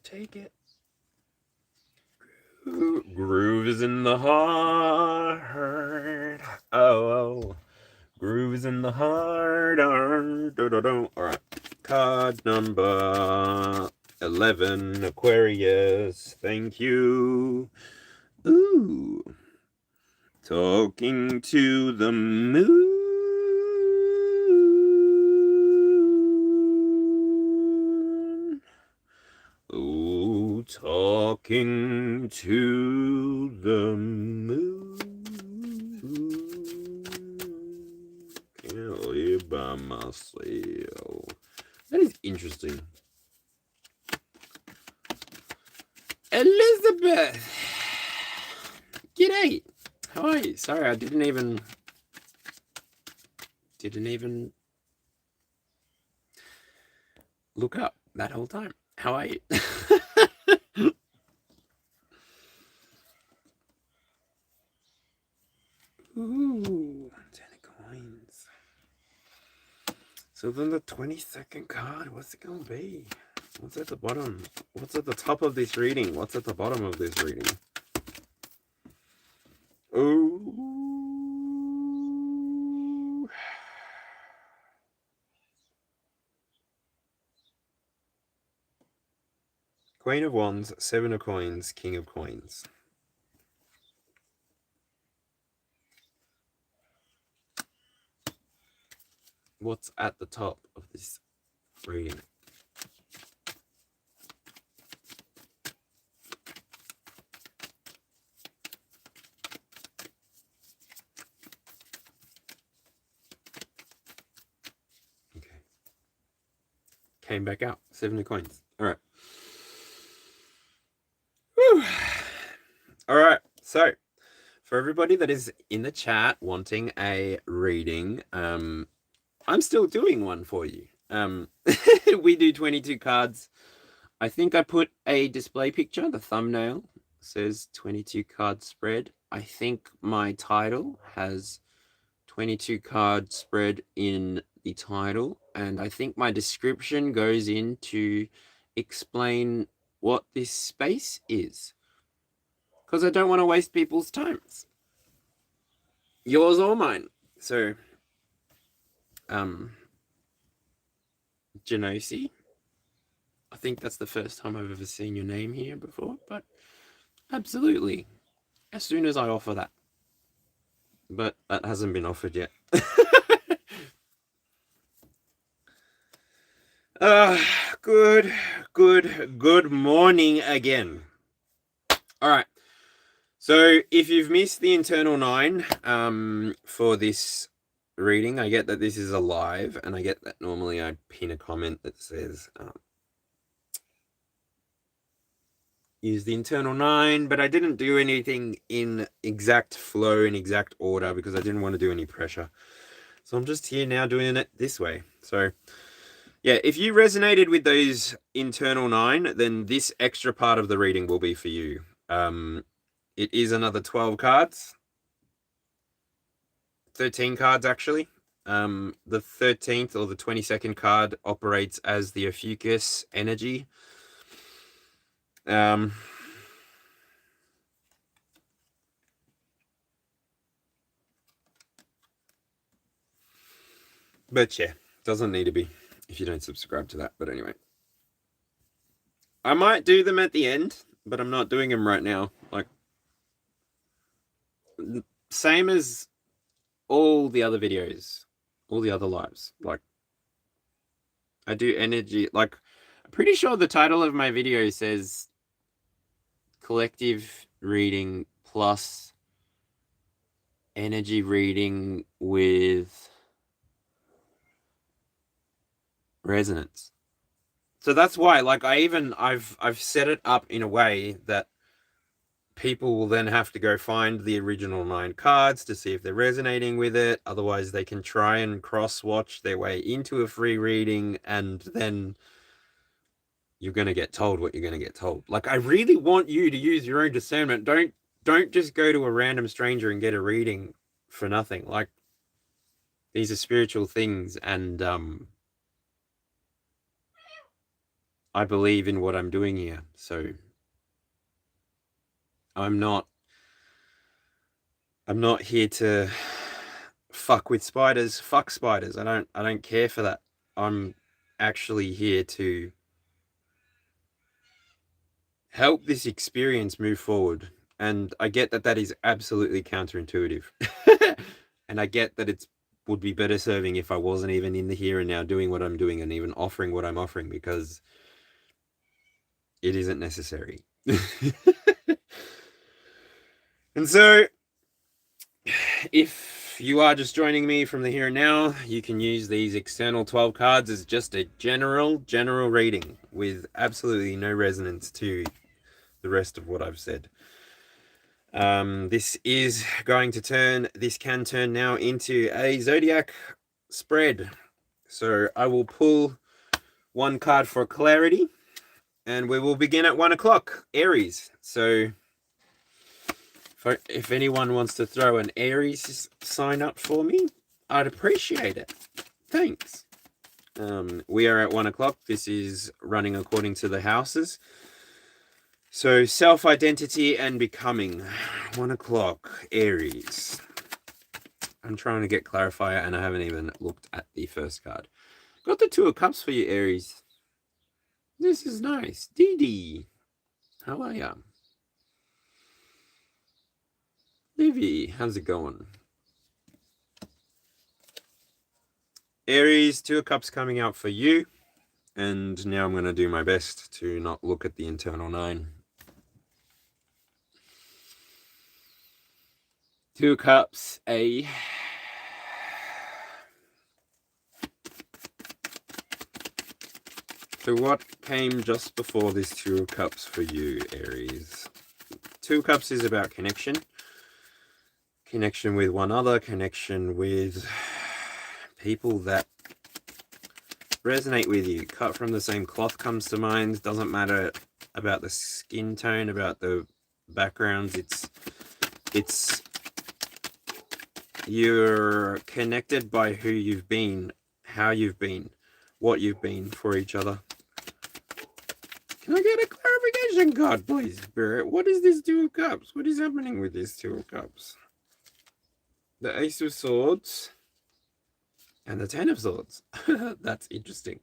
A: Take it. Groove is in the heart. Oh. Groove is in the heart. Alright. Card number 11. Aquarius. Thank you. Ooh. Talking to the moon. Ooh, talking to the moon. Can't live by myself. That is interesting. Elizabeth. G'day. How are you? Sorry, I didn't even look up that whole time. How are you? Ooh, 10 of coins. So then the 22nd card, what's it gonna be? What's at the bottom? What's at the top of this reading? What's at the bottom of this reading? Ooh. Queen of Wands, 7 of Coins, King of Coins. What's at the top of this reading? Okay. Came back out. 7 of Coins. All right. Whew. All right. So, for everybody that is in the chat wanting a reading, I'm still doing one for you. We do 22 cards. I think I put a display picture. The thumbnail says 22 card spread. I think my title has 22 card spread in the title. And I think my description goes in to explain what this space is. Because I don't want to waste people's times. Yours or mine. So, Genosi. I think that's the first time I've ever seen your name here before, but absolutely. As soon as I offer that. But that hasn't been offered yet. Good morning again. All right. So if you've missed the internal 9 for this reading, I get that this is a live, and I get that normally I pin a comment that says use the internal 9, but I didn't do anything in exact flow, in exact order, because I didn't want to do any pressure. So I'm just here now doing it this way. So yeah, if you resonated with those internal 9, then this extra part of the reading will be for you. It is another 12 cards. 13 cards, actually. The 13th or the 22nd card operates as the Ophiuchus energy. But yeah, doesn't need to be if you don't subscribe to that. But anyway, I might do them at the end, but I'm not doing them right now. Like, same as all the other videos, all the other lives. Like, I do energy. Like, I'm pretty sure the title of my video says collective reading plus energy reading with resonance. So that's why, like, I've set it up in a way that people will then have to go find the original 9 cards to see if they're resonating with it. Otherwise, they can try and cross-watch their way into a free reading, and then you're going to get told what you're going to get told. Like, I really want you to use your own discernment. Don't just go to a random stranger and get a reading for nothing. Like, these are spiritual things, and I believe in what I'm doing here. So I'm not here to fuck with spiders. Fuck spiders. I don't care for that. I'm actually here to help this experience move forward. And I get that is absolutely counterintuitive. And I get that it would be better serving if I wasn't even in the here and now doing what I'm doing and even offering what I'm offering, because it isn't necessary. And so, if you are just joining me from the here and now, you can use these external 12 cards as just a general reading with absolutely no resonance to the rest of what I've said. This can turn now into a Zodiac spread. So I will pull one card for clarity, and we will begin at 1 o'clock, Aries. So if anyone wants to throw an Aries sign up for me, I'd appreciate it. Thanks. We are at 1 o'clock. This is running according to the houses. So self-identity and becoming. 1 o'clock, Aries. I'm trying to get clarifier, and I haven't even looked at the first card. Got the 2 of Cups for you, Aries. This is nice. Dee Dee. How are ya? Livy, how's it going? Aries, 2 of Cups coming out for you. And now I'm going to do my best to not look at the internal 9. 2 of Cups, A. So what came just before this 2 of Cups for you, Aries? 2 of Cups is about connection. Connection with one another, connection with people that resonate with you. Cut from the same cloth comes to mind. Doesn't matter about the skin tone, about the backgrounds. It's you're connected by who you've been, how you've been, what you've been for each other. Can I get a clarification card, please, Spirit? What is this 2 of Cups? What is happening with this 2 of Cups? The Ace of Swords and the 10 of Swords. That's interesting.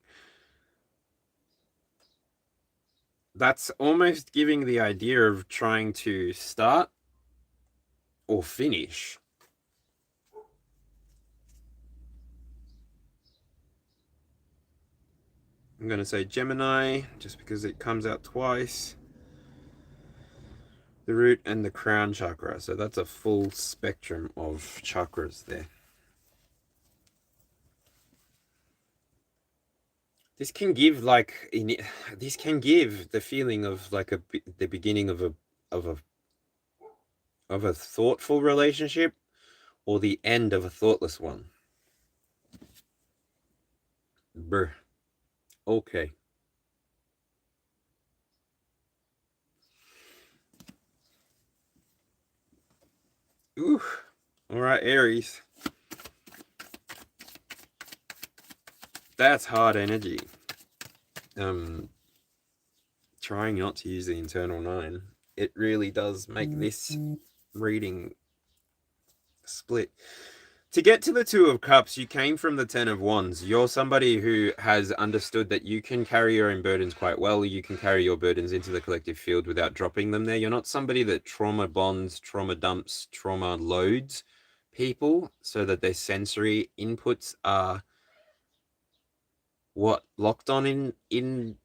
A: That's almost giving the idea of trying to start or finish. I'm going to say Gemini, just because it comes out twice. The root and the crown chakra. So that's a full spectrum of chakras there. This can give the feeling of like the beginning of a thoughtful relationship, or the end of a thoughtless one. Brr. Okay. Ooh. All right, Aries. That's hard energy. Trying not to use the internal 9. It really does make this reading split. To get to the 2 of Cups, you came from the 10 of Wands. You're somebody who has understood that you can carry your own burdens quite well. You can carry your burdens into the collective field without dropping them there. You're not somebody that trauma bonds, trauma dumps, trauma loads people so that their sensory inputs are locked on in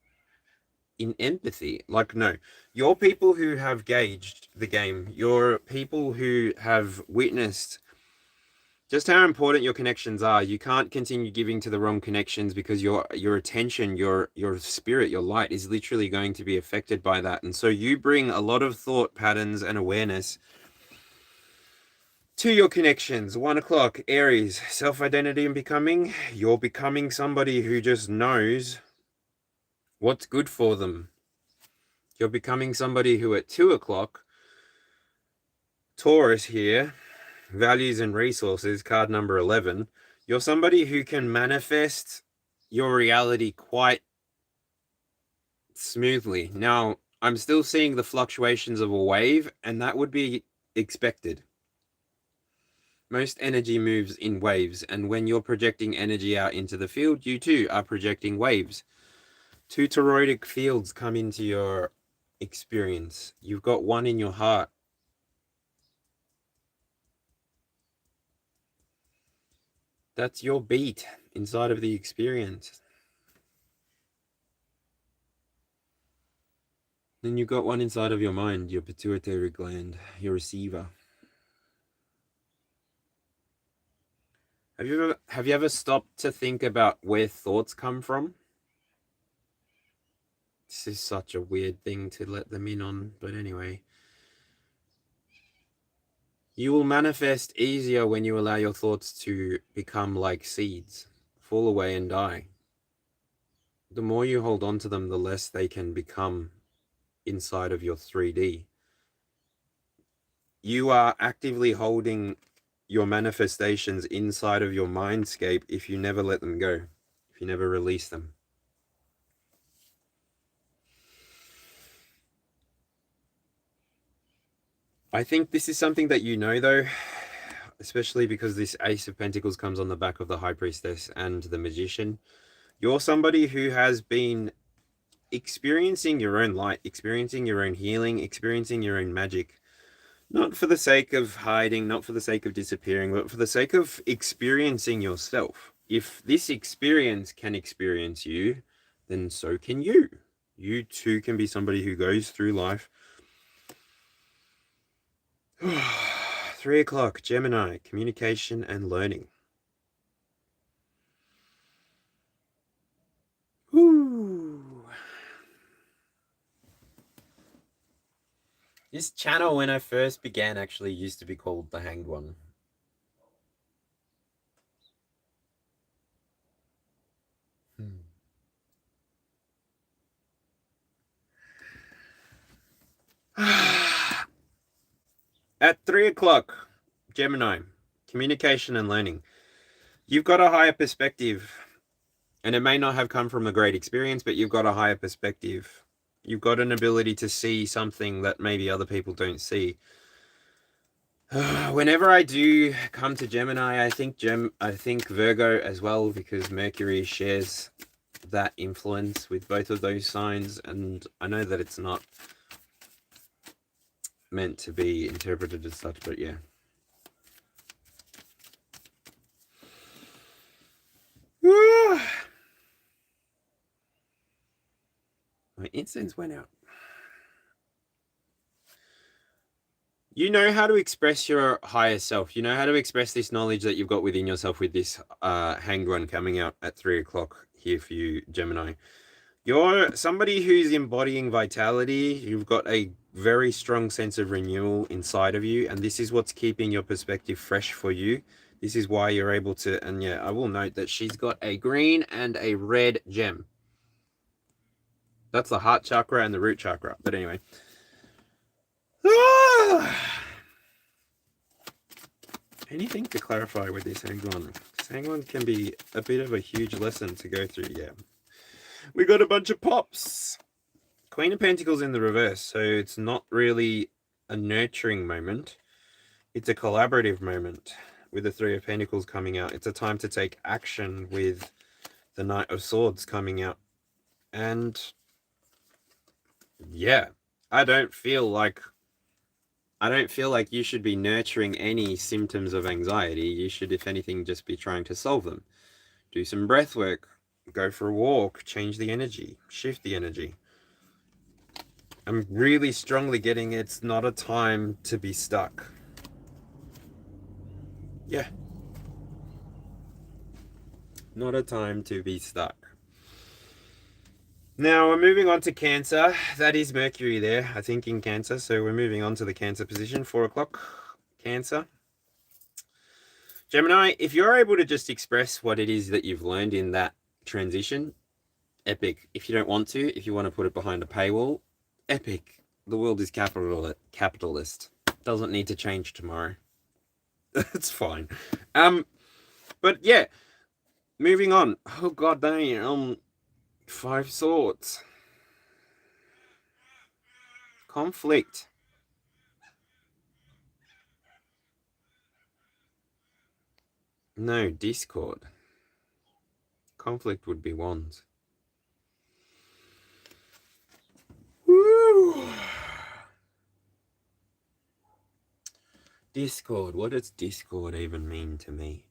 A: empathy. Like, no, you're people who have gauged the game. You're people who have witnessed just how important your connections are. You can't continue giving to the wrong connections because your attention, your spirit, your light is literally going to be affected by that. And so you bring a lot of thought patterns and awareness to your connections. 1 o'clock, Aries, self-identity and becoming. You're becoming somebody who just knows what's good for them. You're becoming somebody who at 2 o'clock, Taurus here, values and resources, card number 11. You're somebody who can manifest your reality quite smoothly. Now, I'm still seeing the fluctuations of a wave, and that would be expected. Most energy moves in waves, and when you're projecting energy out into the field, you too are projecting waves. 2 toroidal fields come into your experience. You've got 1 in your heart. That's your beat inside of the experience. Then you've got 1 inside of your mind, your pituitary gland, your receiver. Have you ever stopped to think about where thoughts come from? This is such a weird thing to let them in on, but anyway. You will manifest easier when you allow your thoughts to become like seeds, fall away and die. The more you hold on to them, the less they can become inside of your 3D. You are actively holding your manifestations inside of your mindscape if you never let them go, if you never release them. I think this is something that you know, though, especially because this Ace of Pentacles comes on the back of the High Priestess and the Magician. You're somebody who has been experiencing your own light, experiencing your own healing, experiencing your own magic. Not for the sake of hiding, not for the sake of disappearing, but for the sake of experiencing yourself. If this experience can experience you, then so can you. You too can be somebody who goes through life. 3 o'clock, Gemini, communication and learning. Woo. This channel, when I first began, actually used to be called The Hanged One. At 3 o'clock, Gemini, communication and learning. You've got a higher perspective, and it may not have come from a great experience, but you've got a higher perspective. You've got an ability to see something that maybe other people don't see. Whenever I do come to Gemini, I think Virgo as well, because Mercury shares that influence with both of those signs, and I know that it's not meant to be interpreted as such, but yeah. My incense went out. You know how to express your higher self. You know how to express this knowledge that you've got within yourself with this Hanged One coming out at 3 o'clock here for you, Gemini. You're somebody who's embodying vitality. You've got a very strong sense of renewal inside of you, and this is what's keeping your perspective fresh for you. This is why you're able to, and yeah, I will note that she's got a green and a red gem. That's the heart chakra and the root chakra. But anyway. Anything to clarify with this Hanged One? This Hanged One can be a bit of a huge lesson to go through, yeah. We got a bunch of pops. Queen of Pentacles in the reverse, so it's not really a nurturing moment. It's a collaborative moment with the 3 of Pentacles coming out. It's a time to take action with the Knight of Swords coming out. And yeah, I don't feel like you should be nurturing any symptoms of anxiety. You should, if anything, just be trying to solve them. Do some breath work, go for a walk, change the energy, shift the energy. I'm really strongly getting it's not a time to be stuck. Yeah. Not a time to be stuck. Now we're moving on to Cancer. That is Mercury there, I think, in Cancer. So we're moving on to the Cancer position, 4 o'clock, Cancer. Gemini, if you're able to just express what it is that you've learned in that transition, epic. If you don't want to, if you want to put it behind a paywall, epic. The world is capitalist. Doesn't need to change tomorrow. It's fine. But yeah, moving on. Oh god dang, 5 swords. Conflict. No, discord. Conflict would be wands. Woo! Discord. What does discord even mean to me?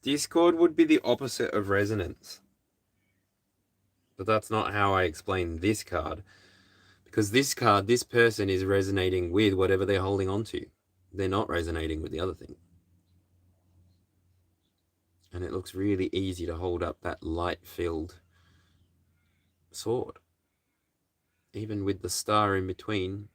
A: Discord would be the opposite of resonance. But that's not how I explain this card. Because this card, this person is resonating with whatever they're holding on to. They're not resonating with the other thing. And it looks really easy to hold up that light-filled sword. Even with the star in between.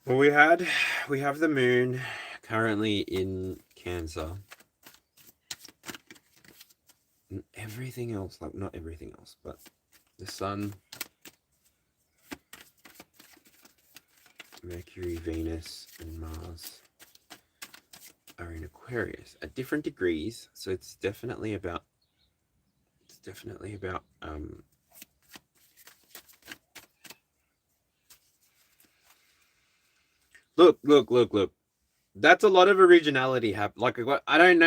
A: Well, we have the moon currently in Cancer. And everything else, like not everything else, but the sun, Mercury, Venus, and Mars are in Aquarius at different degrees. So it's definitely about look. That's a lot of originality. Like, I don't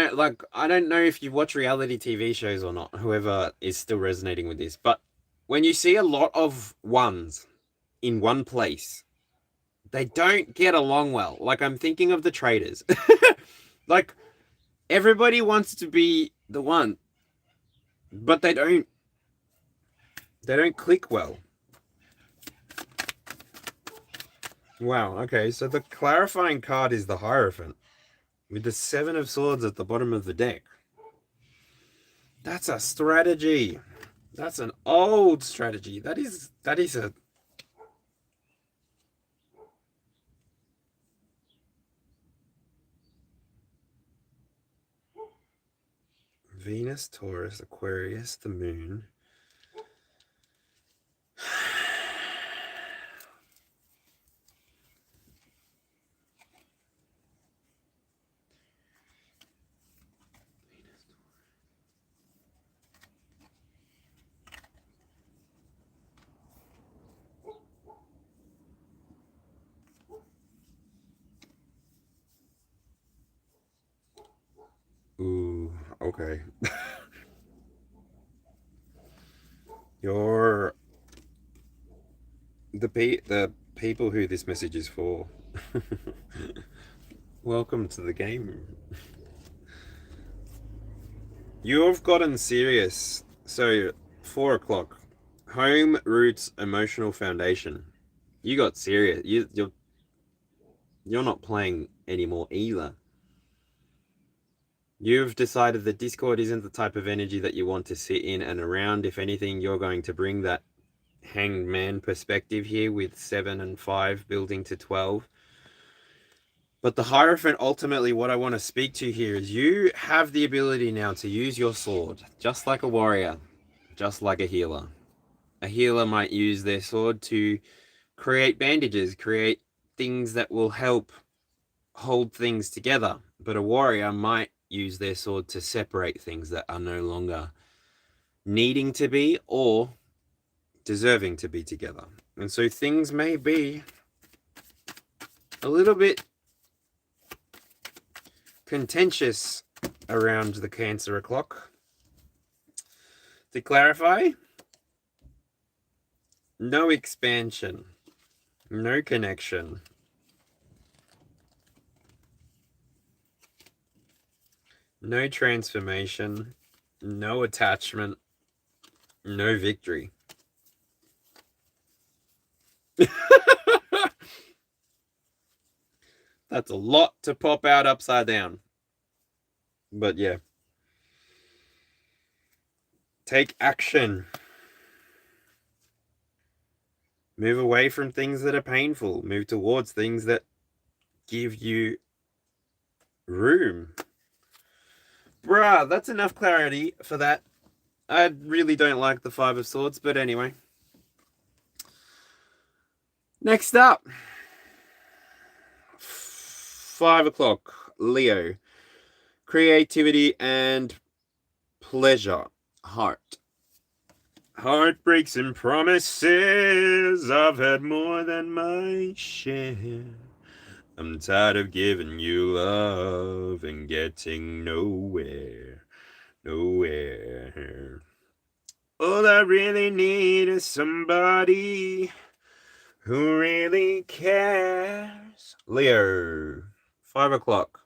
A: know if you watch reality TV shows or not, whoever is still resonating with this, but when you see a lot of ones in one place, they don't get along well. Like, I'm thinking of the traders. Like, everybody wants to be the one, but they don't click well. Wow, okay, so the clarifying card is the Hierophant with the 7 of Swords at the bottom of the deck. That's a strategy. That's an old strategy. That is a Venus, Taurus, Aquarius, the moon. Ooh, okay. You're the people who this message is for. Welcome to the game. You've gotten serious. So 4 o'clock. Home, roots, emotional foundation. You got serious. You're not playing anymore either. You've decided that Discord isn't the type of energy that you want to sit in and around. If anything, you're going to bring that hanged man perspective here with 7 and 5 building to 12. But the Hierophant, ultimately, what I want to speak to here is you have the ability now to use your sword, just like a warrior, just like a healer. A healer might use their sword to create bandages, create things that will help hold things together. But a warrior might use their sword to separate things that are no longer needing to be or deserving to be together. And so things may be a little bit contentious around the Cancer o'clock. To clarify, no expansion, no connection, no transformation, no attachment, no victory. That's a lot to pop out upside down. But yeah. Take action. Move away from things that are painful. Move towards things that give you room. Bruh, that's enough clarity for that. I really don't like the Five of Swords, but anyway. Next up. 5 o'clock, Leo. Creativity and pleasure. Heart. Heartbreaks and promises. I've had more than my share. I'm tired of giving you love and getting nowhere. Nowhere. All I really need is somebody who really cares. Leo. 5 o'clock.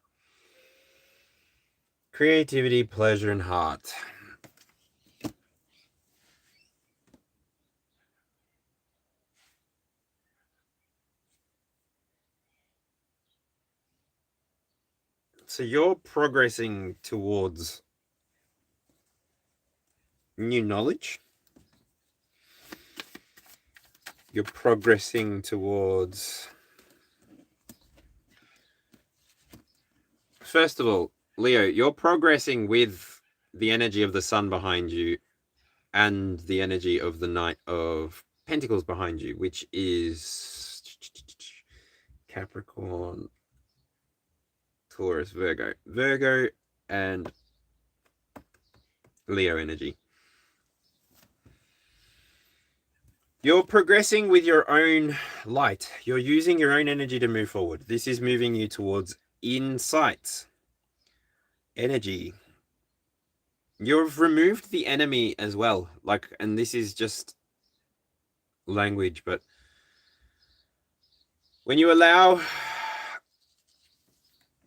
A: Creativity, pleasure, and heart. So you're progressing towards new knowledge. You're progressing towards... First of all, Leo, you're progressing with the energy of the sun behind you and the energy of the Knight of Pentacles behind you, which is Capricorn, Taurus, Virgo. Virgo and Leo energy. You're progressing with your own light. You're using your own energy to move forward. This is moving you towards insight, energy. You've removed the enemy as well. And this is just language, but when you allow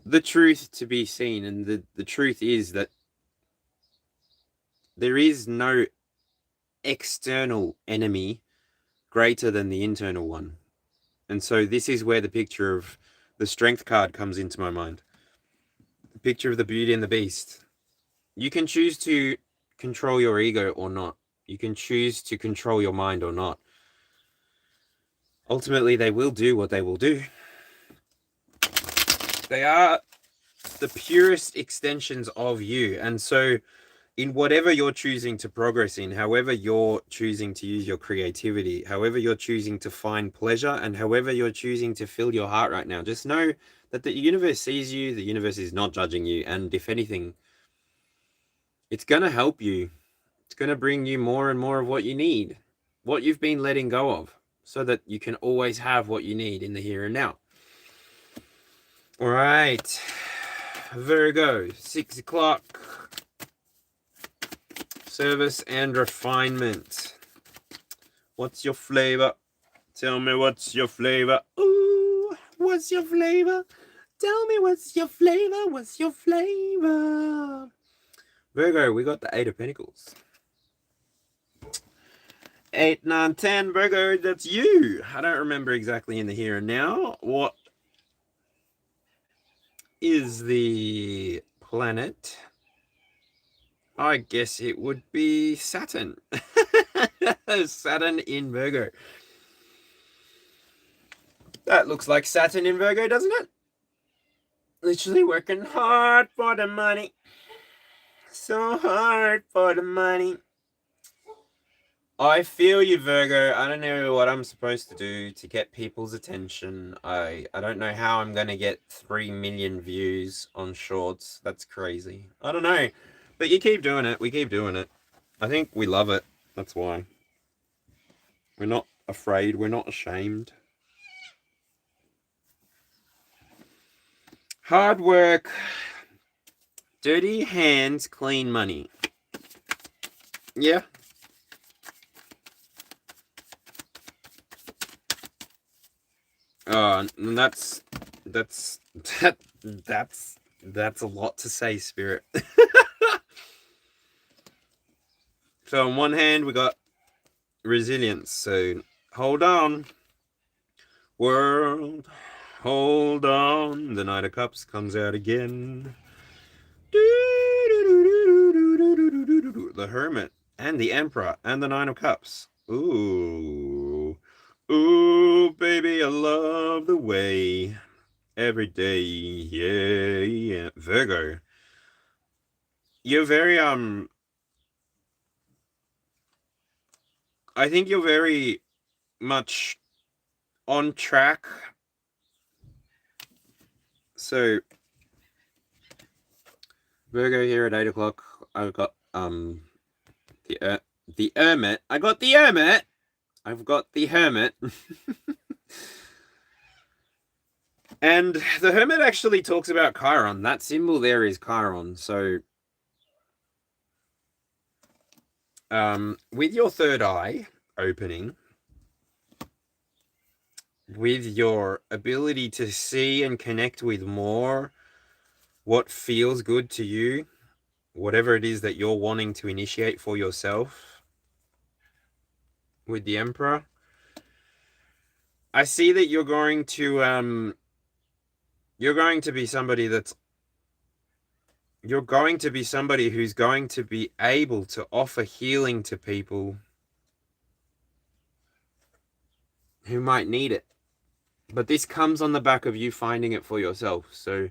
A: the truth to be seen, and the truth is that there is no external enemy greater than the internal one. And so this is where the picture of the Strength card comes into my mind. The picture of the Beauty and the Beast. You can choose to control your ego or not. You can choose to control your mind or not. Ultimately, they will do what they will do. They are the purest extensions of you. And so in whatever you're choosing to progress in, however you're choosing to use your creativity, however you're choosing to find pleasure, and however you're choosing to fill your heart right now, just know that the universe sees you, the universe is not judging you, and if anything, it's going to help you. It's going to bring you more and more of what you need, what you've been letting go of, so that you can always have what you need in the here and now. All right, Virgo, 6 o'clock. Service and refinement. What's your flavor? Tell me what's your flavor. Ooh, what's your flavor? Tell me what's your flavor. What's your flavor? Virgo, we got the 8 of Pentacles. 8, 9, 10. Virgo, that's you. I don't remember exactly in the here and now. What is the planet? I guess it would be Saturn. Saturn in Virgo. That looks like Saturn in Virgo, doesn't it? Literally working hard for the money. So hard for the money. I feel you, Virgo. I don't know what I'm supposed to do to get people's attention. I don't know how I'm going to get 3 million views on shorts. That's crazy. I don't know. But you keep doing it. We keep doing it. I think we love it. That's why. We're not afraid. We're not ashamed. Hard work. Dirty hands, clean money. Yeah. That's a lot to say, Spirit. So on one hand, we got resilience. So hold on, world, hold on. The Knight of Cups comes out again. The Hermit and the Emperor and the Nine of Cups. Ooh, ooh, baby, I love the way every day. Yeah. Virgo, you're very I think you're very much on track. So Virgo here at 8 o'clock. I've got the Hermit. I got the Hermit. I've got the Hermit. And the Hermit actually talks about Chiron. That symbol there is Chiron. So with your third eye opening, with your ability to see and connect with more what feels good to you, whatever it is that you're wanting to initiate for yourself, with the Emperor, I see that you're going to be somebody who's going to be able to offer healing to people who might need it. But this comes on the back of you finding it for yourself. So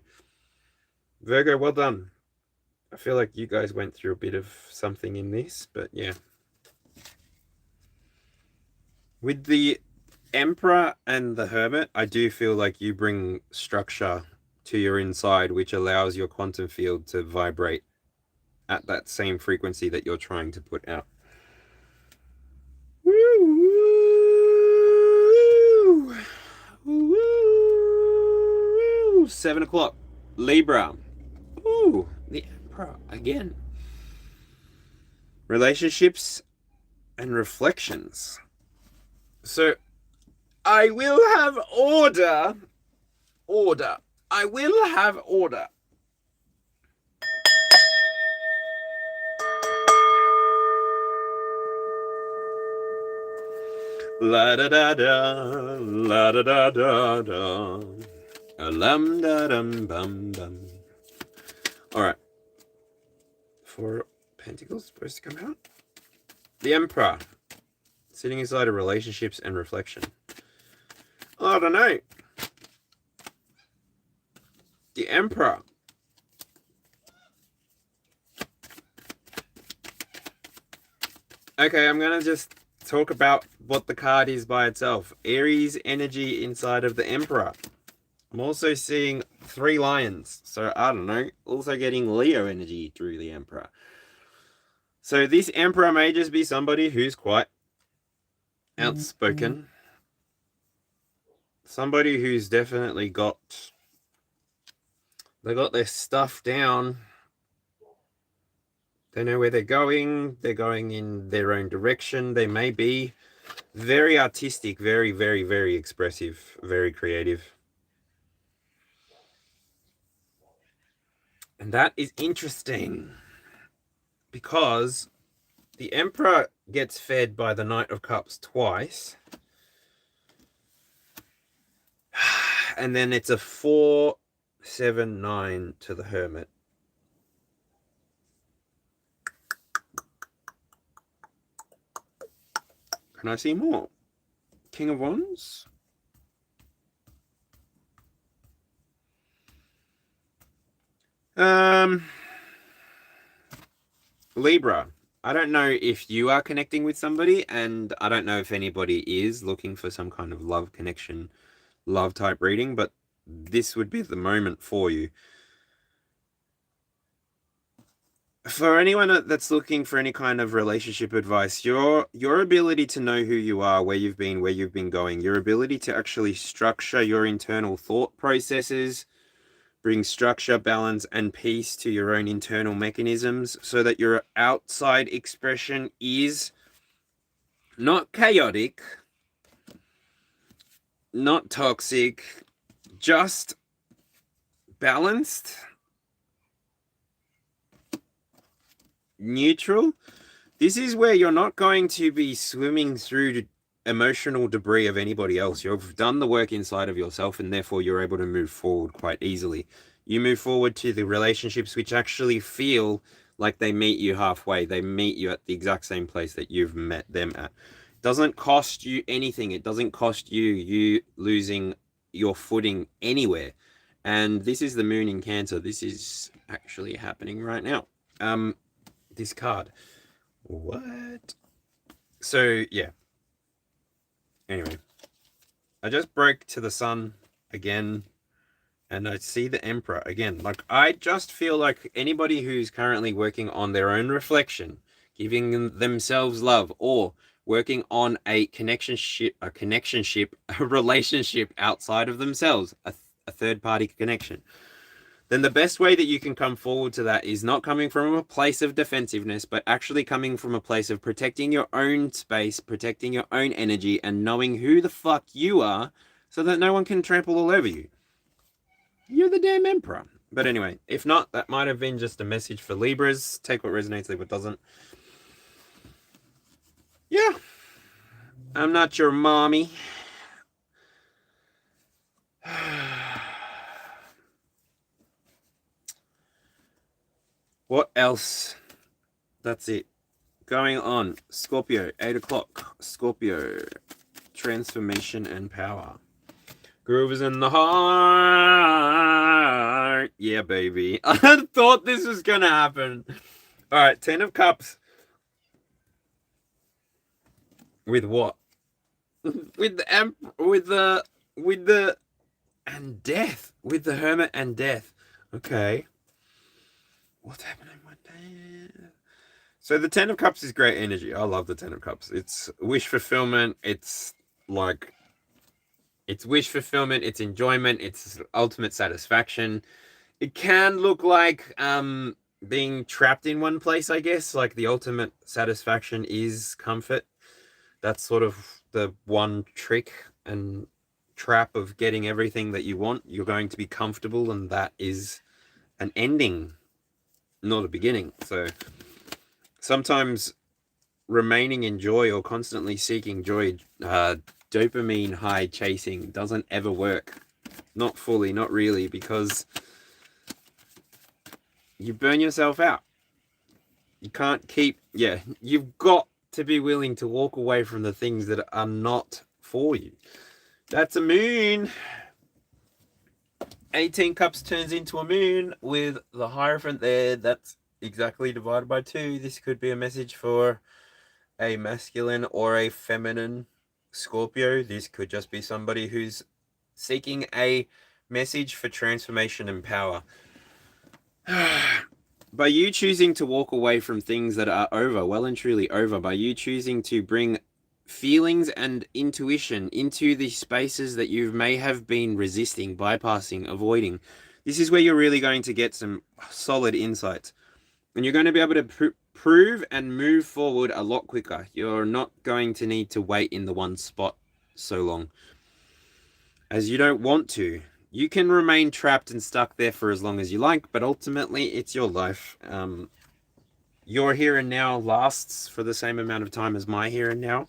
A: Virgo, well done. I feel like you guys went through a bit of something in this, but yeah. With the Emperor and the Hermit, I do feel like you bring structure to your inside, which allows your quantum field to vibrate at that same frequency that you're trying to put out. Woo! Woo! 7 o'clock. Libra. Ooh, the Emperor again. Relationships and reflections. So I will have order. Order. I will have order. La da da da, la da da da da, lam da dum bum bum. All right. 4 Pentacles supposed to come out. The Emperor, sitting inside of relationships and reflection. I don't know. The Emperor. Okay, I'm gonna just talk about what the card is by itself. Aries energy inside of the Emperor. I'm also seeing 3 lions. So I don't know. Also getting Leo energy through the Emperor. So this Emperor may just be somebody who's quite outspoken. Somebody who's definitely got their stuff down. They know where they're going in their own direction. They may be very artistic, very, very, very expressive, very creative. And that is interesting because the Emperor gets fed by the Knight of Cups twice. And then it's a 4, 7, 9 to the Hermit. Can I see more? King of Wands. Libra. I don't know if you are connecting with somebody, and I don't know if anybody is looking for some kind of love connection, love type reading, but this would be the moment for you. For anyone that's looking for any kind of relationship advice, your ability to know who you are, where you've been going, your ability to actually structure your internal thought processes, Bring structure, balance, and peace to your own internal mechanisms so that your outside expression is not chaotic, not toxic, just balanced, neutral. This is where you're not going to be swimming through emotional debris of anybody else. You've done the work inside of yourself, and therefore you're able to move forward quite easily. You move forward to the relationships which actually feel like they meet you halfway. They meet you at the exact same place that you've met them at. It doesn't cost you anything. It doesn't cost you losing your footing anywhere. And this is the moon in Cancer. This is actually happening right now. This card. What? So, yeah. Anyway, I just broke to the sun again, and I see the Emperor again. Like, I just feel like anybody who's currently working on their own reflection, giving themselves love, or working on a relationship outside of themselves, a third-party connection, then the best way that you can come forward to that is not coming from a place of defensiveness, but actually coming from a place of protecting your own space, protecting your own energy, and knowing who the fuck you are so that no one can trample all over you. You're the damn Emperor. But anyway, if not, that might have been just a message for Libras. Take what resonates, leave what doesn't. Yeah. I'm not your mommy. What else? That's it. Going on. Scorpio, 8 o'clock. Scorpio, transformation and power. Groove is in the heart. Yeah, baby. I thought this was going to happen. All right, 10 of Cups. With what? With the and death. With the Hermit and death. Okay. What's happening with that? So the 10 of Cups is great energy. I love the 10 of Cups. It's wish fulfillment. It's wish fulfillment. It's enjoyment. It's ultimate satisfaction. It can look like being trapped in one place, I guess. Like the ultimate satisfaction is comfort. That's sort of the one trick and trap of getting everything that you want. You're going to be comfortable, and that is an ending, not a beginning. So sometimes remaining in joy or constantly seeking joy, dopamine high chasing doesn't ever work. Not fully, not really, because you burn yourself out. You can't keep, you've got to be willing to walk away from the things that are not for you. That's a moon. 18 Cups turns into a moon with the Hierophant there. That's exactly divided by 2. This could be a message for a masculine or a feminine Scorpio. This could just be somebody who's seeking a message for transformation and power. By you choosing to walk away from things that are over, well and truly over, by you choosing to bring feelings and intuition into the spaces that you may have been resisting, bypassing, avoiding, this is where you're really going to get some solid insights. And you're going to be able to prove and move forward a lot quicker. You're not going to need to wait in the one spot so long, as you don't want to. You can remain trapped and stuck there for as long as you like, but ultimately it's your life. Your here and now lasts for the same amount of time as my here and now.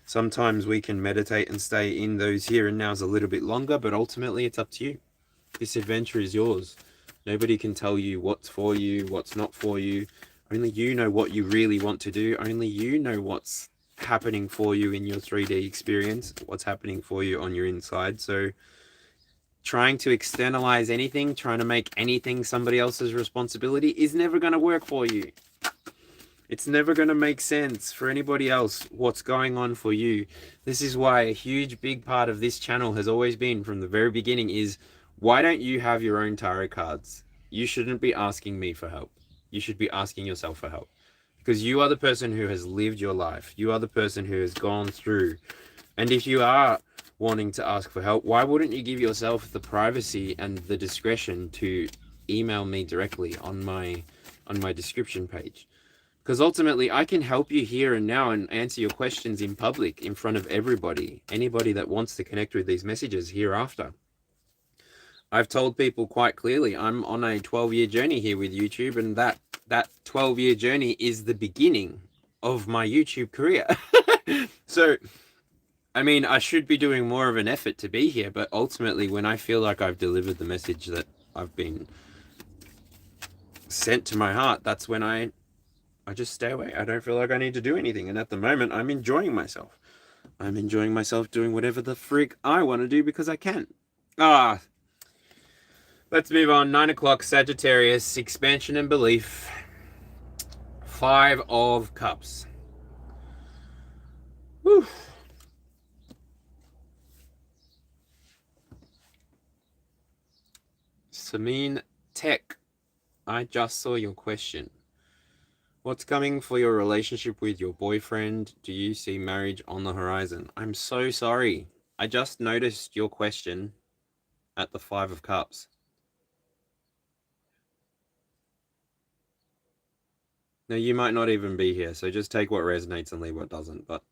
A: Sometimes we can meditate and stay in those here and nows a little bit longer, but ultimately it's up to you. This adventure is yours. Nobody can tell you what's for you, what's not for you. Only you know what you really want to do. Only you know what's happening for you in your 3D experience, what's happening for you on your inside. So trying to externalize anything, trying to make anything somebody else's responsibility is never going to work for you. It's never going to make sense for anybody else what's going on for you. This is why a huge big part of this channel has always been from the very beginning is, why don't you have your own tarot cards? You shouldn't be asking me for help. You should be asking yourself for help. Because you are the person who has lived your life. You are the person who has gone through. And if you are wanting to ask for help, why wouldn't you give yourself the privacy and the discretion to email me directly on my description page? Because ultimately, I can help you here and now and answer your questions in public, in front of everybody, anybody that wants to connect with these messages hereafter. I've told people quite clearly, I'm on a 12-year journey here with YouTube, and that 12-year journey is the beginning of my YouTube career. So, I mean, I should be doing more of an effort to be here, but ultimately, when I feel like I've delivered the message that I've been sent to my heart, that's when I just stay away. I don't feel like I need to do anything. And at the moment, I'm enjoying myself. I'm enjoying myself doing whatever the frick I want to do because I can. Let's move on. 9 o'clock, Sagittarius, expansion and belief. 5 of Cups. Whew. Samin Tech, I just saw your question. What's coming for your relationship with your boyfriend? Do you see marriage on the horizon? I'm so sorry. I just noticed your question at the 5 of Cups. Now, you might not even be here, so just take what resonates and leave what doesn't, but...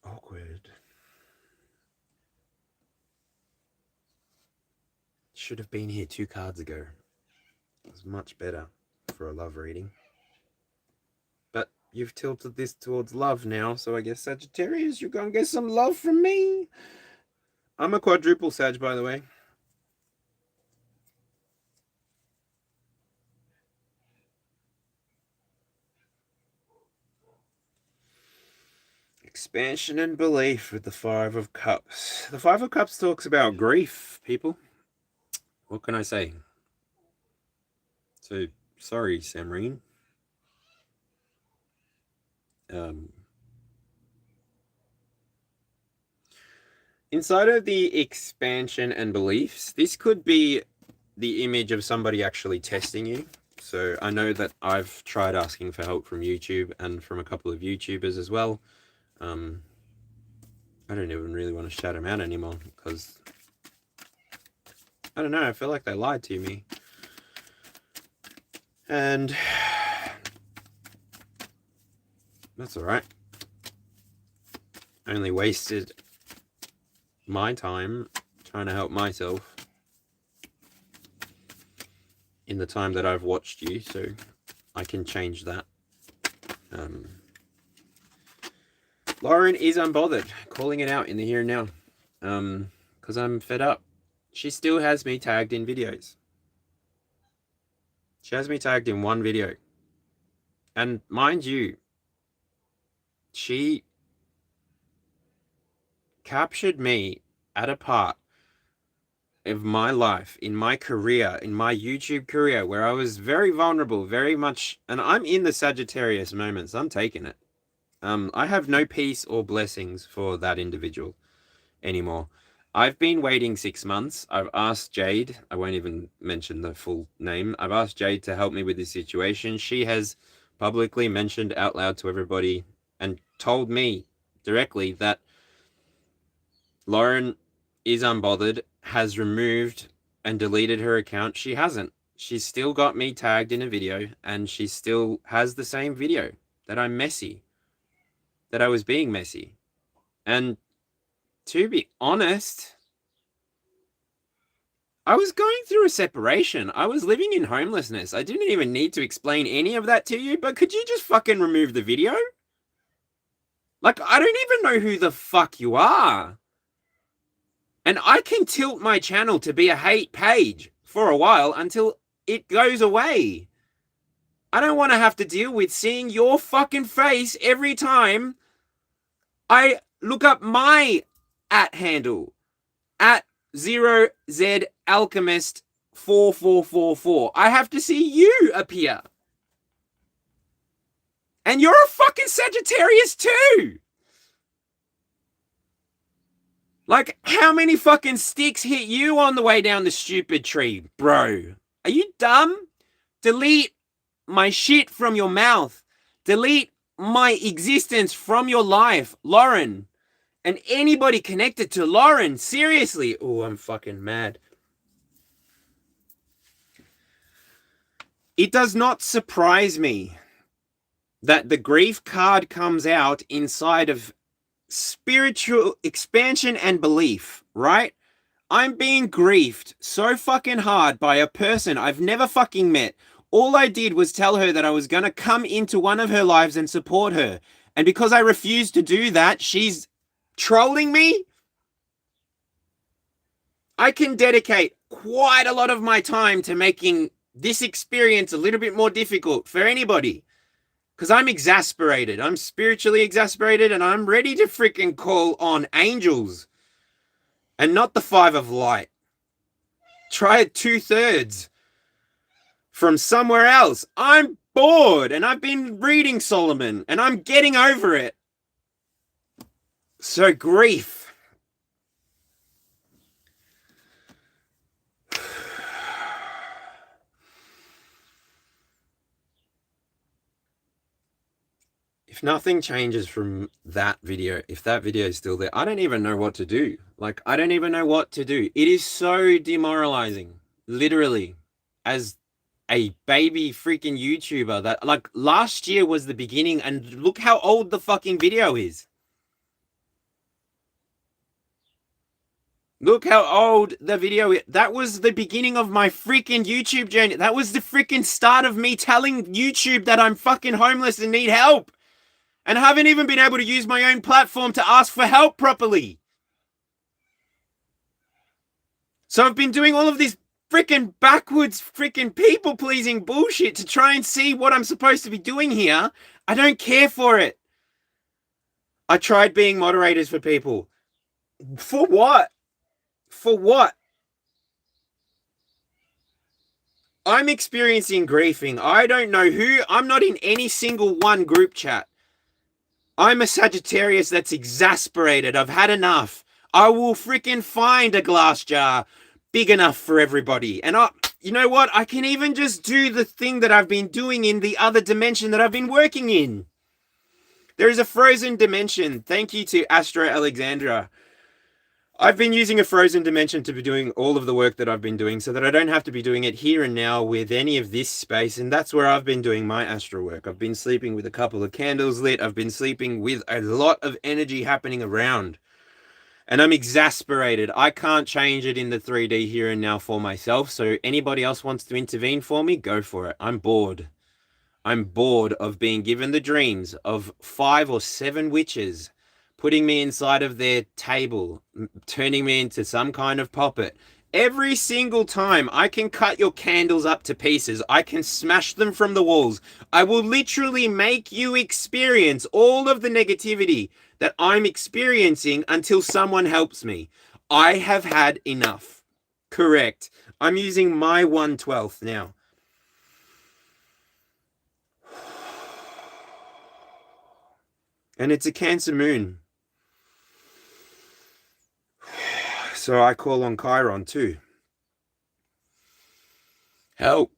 A: awkward. Should have been here 2 cards ago. It was much better for a love reading. But you've tilted this towards love now, so I guess Sagittarius, you're gonna get some love from me. I'm a quadruple Sag, by the way. Expansion and belief with the 5 of Cups. The 5 of Cups talks about grief, people. What can I say? So, sorry, Samreen. Inside of the expansion and beliefs, this could be the image of somebody actually testing you. So I know that I've tried asking for help from YouTube and from a couple of YouTubers as well. I don't even really want to shout them out anymore because I don't know, I feel like they lied to me. And that's all right. I only wasted my time trying to help myself in the time that I've watched you, so I can change that. Lauren is unbothered, calling it out in the here and now, because I'm fed up. She still has me tagged in videos. She has me tagged in one video. And mind you, she captured me at a part of my life, in my career, in my YouTube career, where I was very vulnerable, very much, and I'm in the Sagittarius moments. I'm taking it. I have no peace or blessings for that individual anymore. I've been waiting 6 months. I've asked Jade, I won't even mention the full name. I've asked Jade to help me with this situation. She has publicly mentioned out loud to everybody and told me directly that Lauren is unbothered, has removed and deleted her account. She hasn't. She's still got me tagged in a video, and she still has the same video that I'm messy, that I was being messy. And to be honest, I was going through a separation. I was living in homelessness. I didn't even need to explain any of that to you, but could you just fucking remove the video? Like, I don't even know who the fuck you are. And I can tilt my channel to be a hate page for a while until it goes away. I don't want to have to deal with seeing your fucking face every time I look up my @handle, @0Z Alchemist 4444. I have to see you appear. And you're a fucking Sagittarius too. Like, how many fucking sticks hit you on the way down the stupid tree, bro? Are you dumb? Delete my shit from your mouth. Delete my existence from your life, Lauren. And anybody connected to Lauren, seriously. Oh, I'm fucking mad. It does not surprise me that the grief card comes out inside of spiritual expansion and belief, right? I'm being griefed so fucking hard by a person I've never fucking met. All I did was tell her that I was going to come into one of her lives and support her. And because I refused to do that, she's trolling me. I can dedicate quite a lot of my time to making this experience a little bit more difficult for anybody. Because I'm exasperated. I'm spiritually exasperated and I'm ready to freaking call on angels. And not the Five of Light. Try it 2/3 from somewhere else. I'm bored and I've been reading Solomon and I'm getting over it. So grief. If nothing changes from that video, if that video is still there, I don't even know what to do. Like, I don't even know what to do. It is so demoralizing, literally, as a baby freaking YouTuber that, like, last year was the beginning and look how old the fucking video is. Look how old the video is. That was the beginning of my freaking YouTube journey. That was the freaking start of me telling YouTube that I'm fucking homeless and need help. And haven't even been able to use my own platform to ask for help properly. So I've been doing all of this freaking backwards freaking people-pleasing bullshit to try and see what I'm supposed to be doing here. I don't care for it. I tried being moderators for people. For what? For what? I'm experiencing griefing. I don't know who. I'm not in any single one group chat. I'm a Sagittarius that's exasperated. I've had enough. I will freaking find a glass jar big enough for everybody. And you know what? I can even just do the thing that I've been doing in the other dimension that I've been working in. There is a frozen dimension. Thank you to Astro Alexandra. I've been using a frozen dimension to be doing all of the work that I've been doing so that I don't have to be doing it here and now with any of this space. And that's where I've been doing my astro work. I've been sleeping with a couple of candles lit. I've been sleeping with a lot of energy happening around. And I'm exasperated. I can't change it in the 3D here and now for myself. So anybody else wants to intervene for me, go for it. I'm bored. I'm bored of being given the dreams of 5 or 7 witches putting me inside of their table, turning me into some kind of puppet. Every single time I can cut your candles up to pieces, I can smash them from the walls. I will literally make you experience all of the negativity that I'm experiencing until someone helps me. I have had enough. Correct. I'm using my 1/12 now. And it's a Cancer moon. So I call on Chiron too. Help.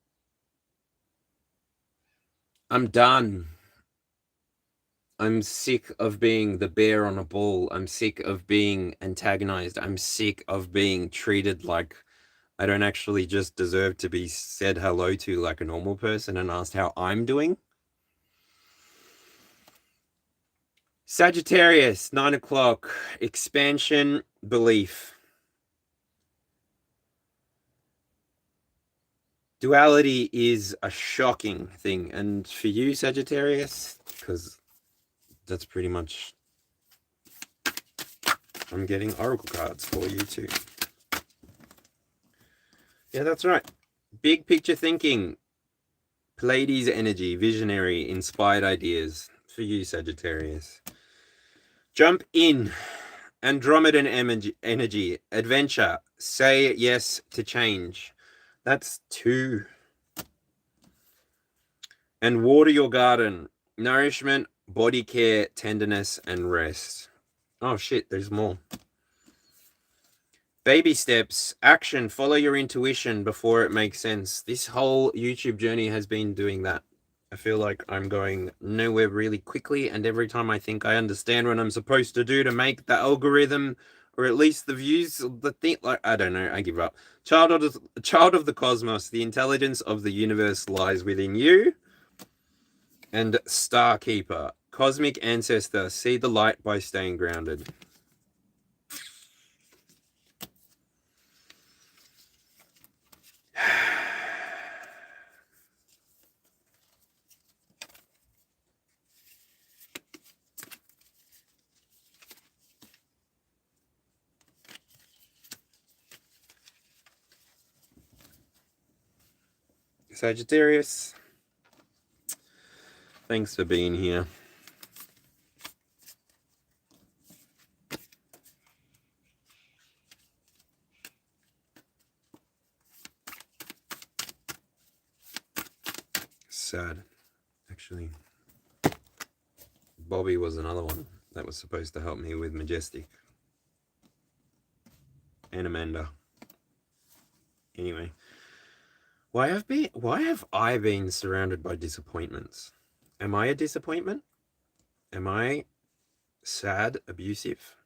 A: I'm done. I'm sick of being the bear on a ball. I'm sick of being antagonized. I'm sick of being treated like I don't actually just deserve to be said hello to like a normal person and asked how I'm doing. Sagittarius, 9 o'clock, expansion, belief. Duality is a shocking thing. And for you, Sagittarius, because that's pretty much, I'm getting oracle cards for you too. Yeah, that's right. Big picture thinking, Pleiades energy, visionary, inspired ideas for you, Sagittarius. Jump in, Andromedan energy, adventure, say yes to change. That's 2. And water your garden, nourishment, body care, tenderness, and rest. Oh shit, there's more. Baby steps, action, follow your intuition before it makes sense. This whole YouTube journey has been doing that. I feel like I'm going nowhere really quickly, and every time I think I understand what I'm supposed to do to make the algorithm, or at least the views, the thing, like, I don't know, I give up. Child of the cosmos, the intelligence of the universe lies within you. And Star Keeper, cosmic ancestor, see the light by staying grounded. Sagittarius, thanks for being here. Sad, actually. Bobby was another one that was supposed to help me with Majestic. And Amanda. Anyway. Why have I been surrounded by disappointments? Am I a disappointment? Am I sad, abusive?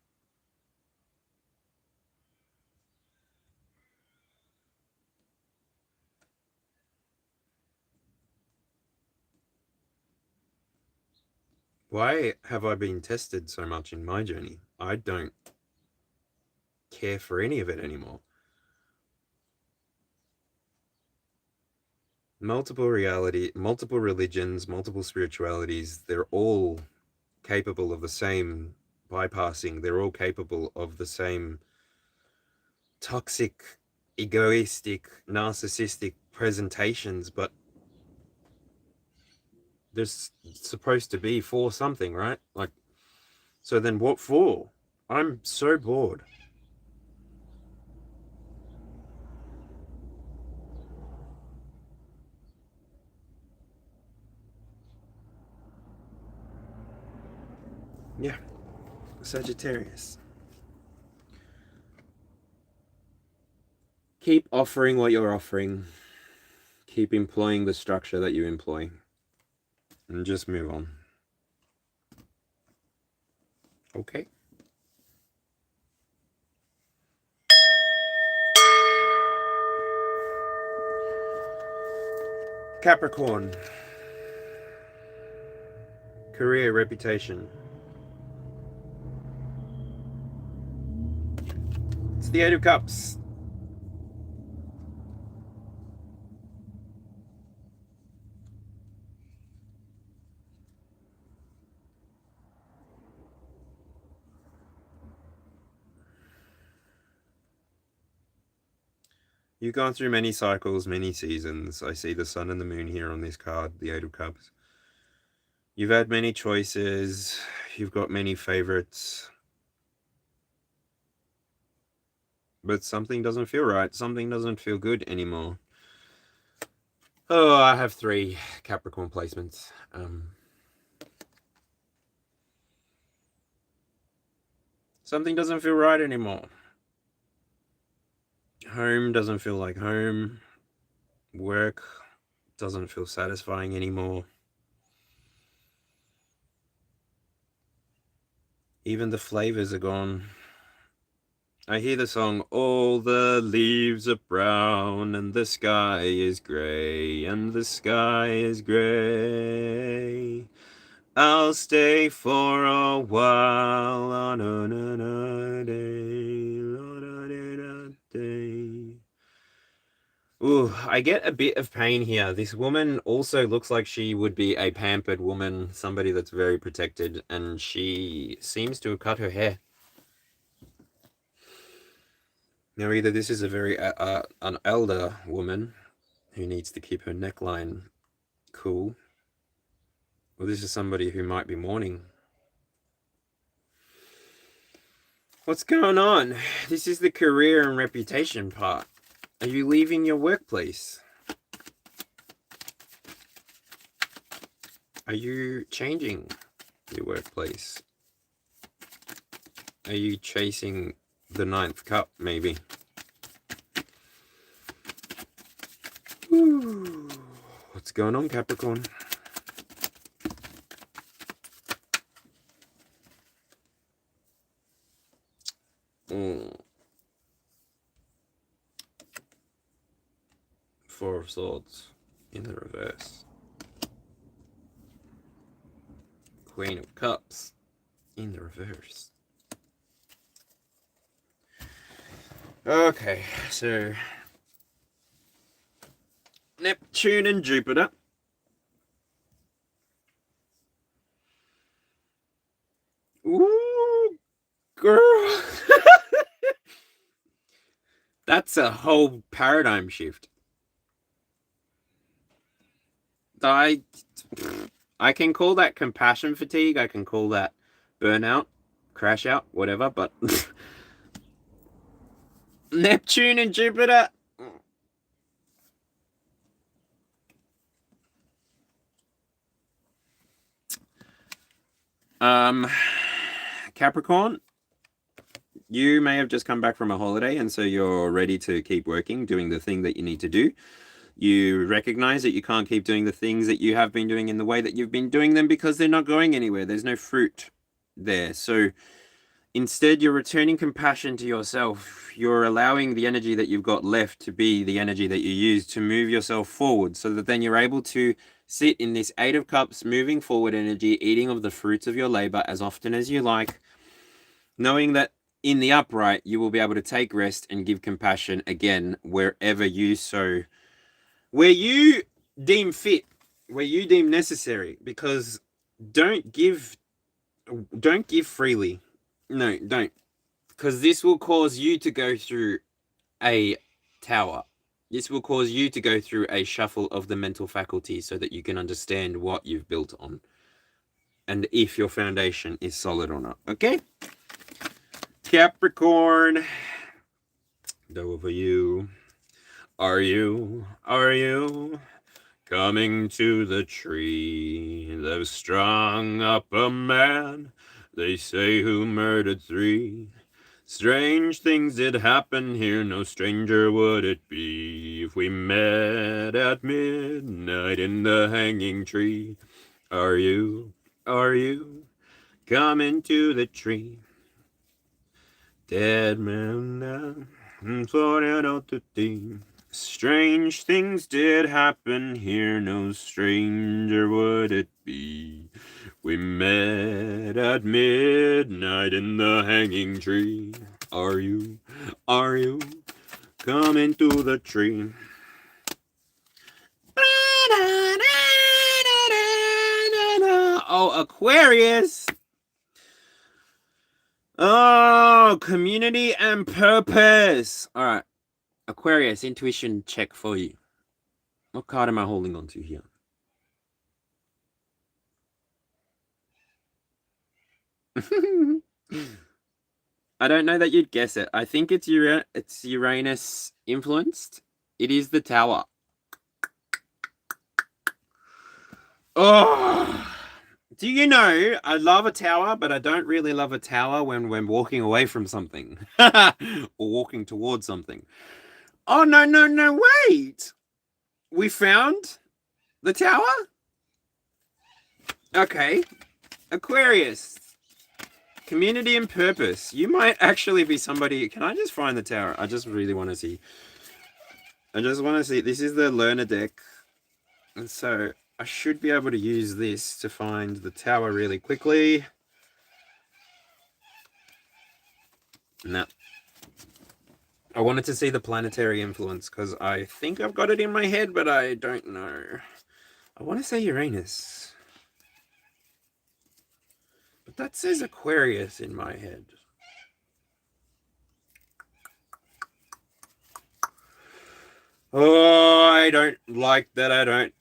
A: Why have I been tested so much in my journey? I don't care for any of it anymore. Multiple reality, multiple religions, multiple spiritualities, they're all capable of the same bypassing. They're all capable of the same toxic, egoistic, narcissistic presentations, but there's supposed to be for something, right? Like, so then what for? I'm so bored. Yeah, Sagittarius. Keep offering what you're offering. Keep employing the structure that you employ. And just move on. Okay. Capricorn. Career, reputation. It's the Eight of Cups. You've gone through many cycles, many seasons. I see the sun and the moon here on this card, the Eight of Cups. You've had many choices. You've got many favorites. But something doesn't feel right. Something doesn't feel good anymore. Oh, I have 3 Capricorn placements. Something doesn't feel right anymore. Home doesn't feel like home. Work doesn't feel satisfying anymore. Even the flavors are gone. I hear the song, all the leaves are brown and the sky is grey and the sky is grey. I'll stay for a while on another day. Ooh, I get a bit of pain here. This woman also looks like she would be a pampered woman, somebody that's very protected, and she seems to have cut her hair. Now, either this is a very an elder woman who needs to keep her neckline cool, or this is somebody who might be mourning. What's going on? This is the career and reputation part. Are you leaving your workplace? Are you changing your workplace? Are you chasing the 9th cup, maybe? Ooh. What's going on, Capricorn? Four of Swords in the reverse. Queen of Cups in the reverse. Okay, so Neptune and Jupiter. Ooh, girl. That's a whole paradigm shift. I can call that compassion fatigue. I can call that burnout, crash out, whatever, but Neptune and Jupiter. Capricorn, you may have just come back from a holiday, and so you're ready to keep working, doing the thing that you need to do. You recognize that you can't keep doing the things that you have been doing in the way that you've been doing them because they're not going anywhere. There's no fruit there. So instead, you're returning compassion to yourself. You're allowing the energy that you've got left to be the energy that you use to move yourself forward, so that then you're able to sit in this Eight of Cups, moving forward energy, eating of the fruits of your labor as often as you like, knowing that in the upright, you will be able to take rest and give compassion again wherever you where you deem fit, where you deem necessary, because don't give freely. No, don't. Because this will cause you to go through a tower. This will cause you to go through a shuffle of the mental faculty so that you can understand what you've built on and if your foundation is solid or not. Okay? Capricorn. Over you. Are you coming to the tree? They've strung up a man, they say, who murdered 3. Strange things did happen here, no stranger would it be if we met at midnight in the hanging tree. Are you coming to the tree? Dead man now, strange things did happen here, no stranger would it be. We met at midnight in the hanging tree. Are you coming to the tree? Oh, Aquarius. Oh, community and purpose. All right. Aquarius, intuition check for you. What card am I holding on to here? I don't know that you'd guess it. I think it's Uranus influenced. It is the Tower. Oh, do you know, I love a tower, but I don't really love a tower when we're walking away from something or walking towards something. Oh, no, wait. We found the tower? Okay. Aquarius. Community and purpose. You might actually be somebody. Can I just find the tower? I just really want to see. This is the learner deck. And so I should be able to use this to find the tower really quickly. No. I wanted to see the planetary influence because I think I've got it in my head, but I don't know. I want to say Uranus. But that says Aquarius in my head. Oh, I don't like that. I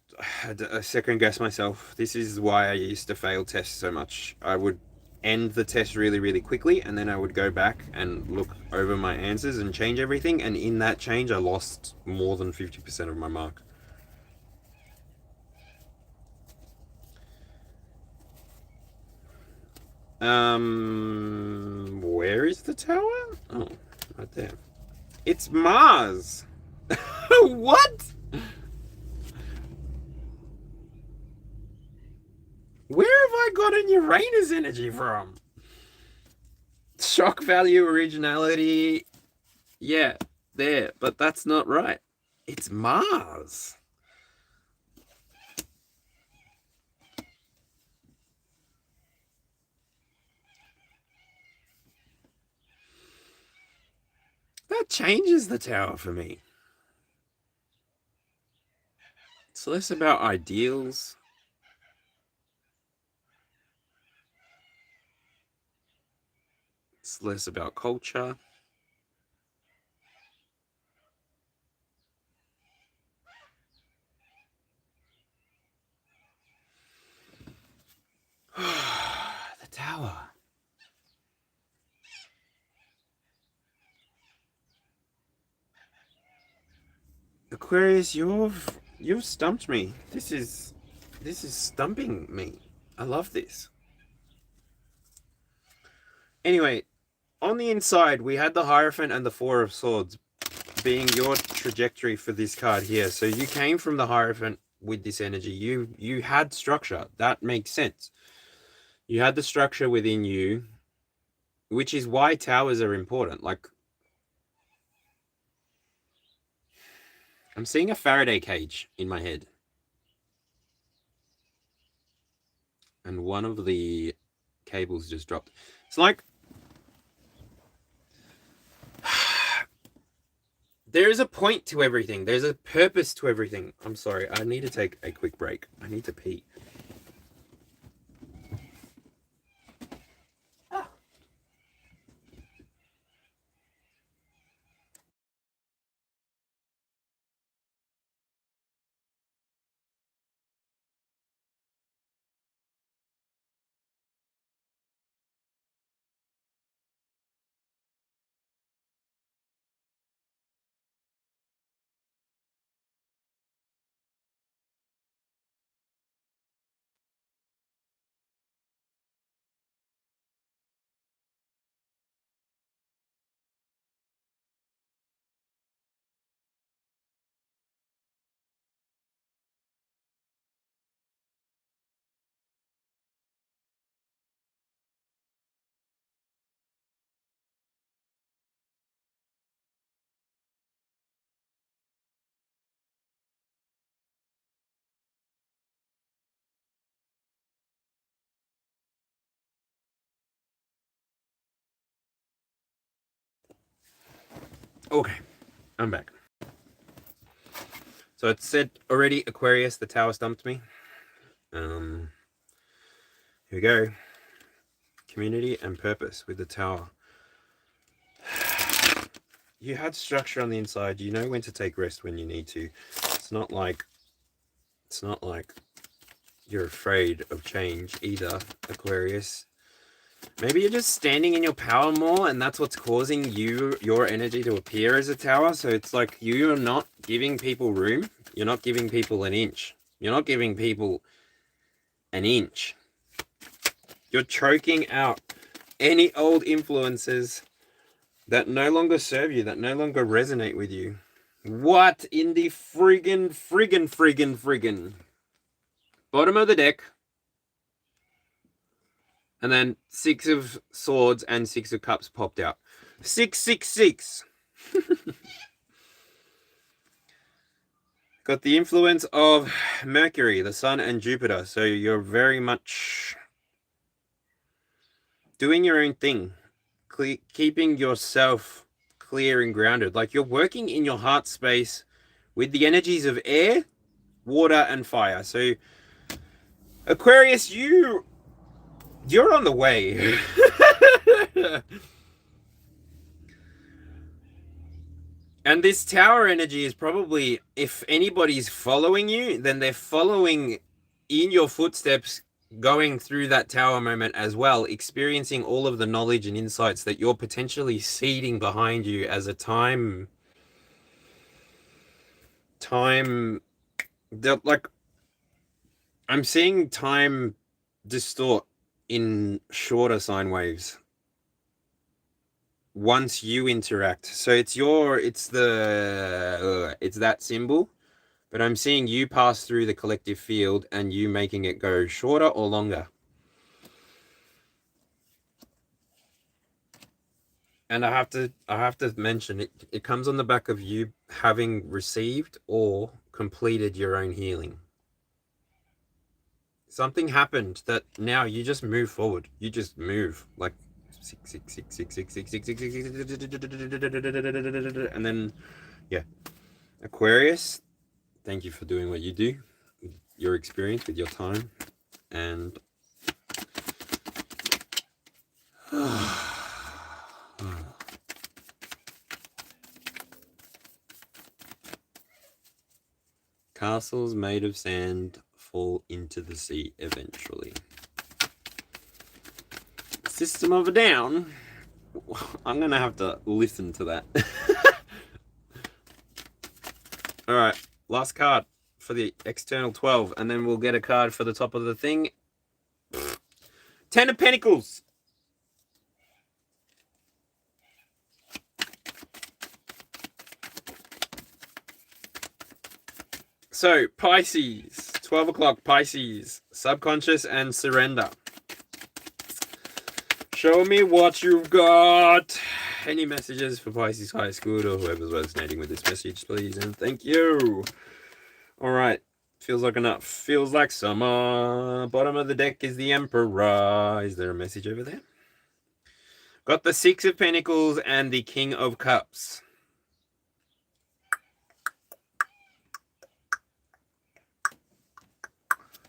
A: second guess myself. This is why I used to fail tests so much. I would end the test really, really quickly, and then I would go back and look over my answers and change everything. And in that change, I lost more than 50% of my mark. Where is the tower? Oh, right there. It's Mars. What? Where have I gotten Uranus energy from? shock value, originality. Yeah, there, but that's not right. It's Mars. That changes the tower for me. It's less about ideals. It's less about culture. The tower. Aquarius, you've stumped me. This is stumping me. I love this. Anyway, on the inside, we had the Hierophant and the Four of Swords being your trajectory for this card here. So you came from the Hierophant with this energy. You had structure. That makes sense. You had the structure within you, which is why towers are important. Like, I'm seeing a Faraday cage in my head. And one of the cables just dropped. It's like there is a point to everything. There's a purpose to everything. I'm sorry. I need to take a quick break. I need to pee. Okay, I'm back. So it said already, Aquarius, the tower stumped me. Here we go. Community and purpose with the tower. You had structure on the inside. You know when to take rest when you need to. It's not like you're afraid of change either, Aquarius. Maybe you're just standing in your power more, and that's what's causing your energy to appear as a tower. So it's like you're not giving people room. You're not giving people an inch. You're not giving people an inch. You're choking out any old influences that no longer serve you, that no longer resonate with you. What in the friggin' bottom of the deck? And then 6 of Swords and 6 of Cups popped out. 666. Got the influence of Mercury, the Sun, and Jupiter. So you're very much doing your own thing. Keeping yourself clear and grounded. Like you're working in your heart space with the energies of air, water, and fire. So Aquarius, you're on the way. And this tower energy is probably, if anybody's following you, then they're following in your footsteps, going through that tower moment as well, experiencing all of the knowledge and insights that you're potentially seeding behind you as a time that, like, I'm seeing time distort in shorter sine waves once you interact. So it's that symbol, but I'm seeing you pass through the collective field and you making it go shorter or longer. And I have to mention it. It comes on the back of you having received or completed your own healing. Something happened that now you just move forward. You just move like and then yeah. Aquarius, thank you for doing what you do, your experience with your time, and castles made of sand fall into the sea eventually. System of a Down. I'm gonna have to listen to that. All right, last card for the external 12, and then we'll get a card for the top of the thing. 10 of Pentacles. So, Pisces, 12 o'clock, Pisces, subconscious and surrender. Show me what you've got. Any messages for Pisces High School or whoever's resonating with this message, please, and thank you. All right, feels like enough. Feels like summer. Bottom of the deck is the Emperor. Is there a message over there? Got the 6 of Pentacles and the King of Cups.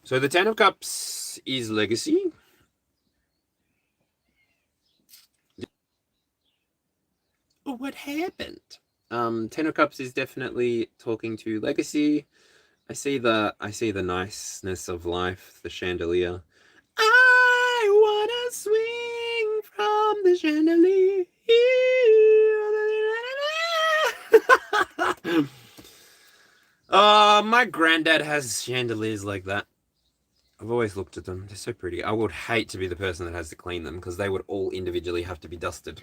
A: So the 10 of Cups is legacy. Oh, what happened? 10 of Cups is definitely talking to legacy. I see the niceness of life, the chandelier. I wanna swing from the chandelier. My granddad has chandeliers like that. I've always looked at them. They're so pretty. I would hate to be the person that has to clean them because they would all individually have to be dusted.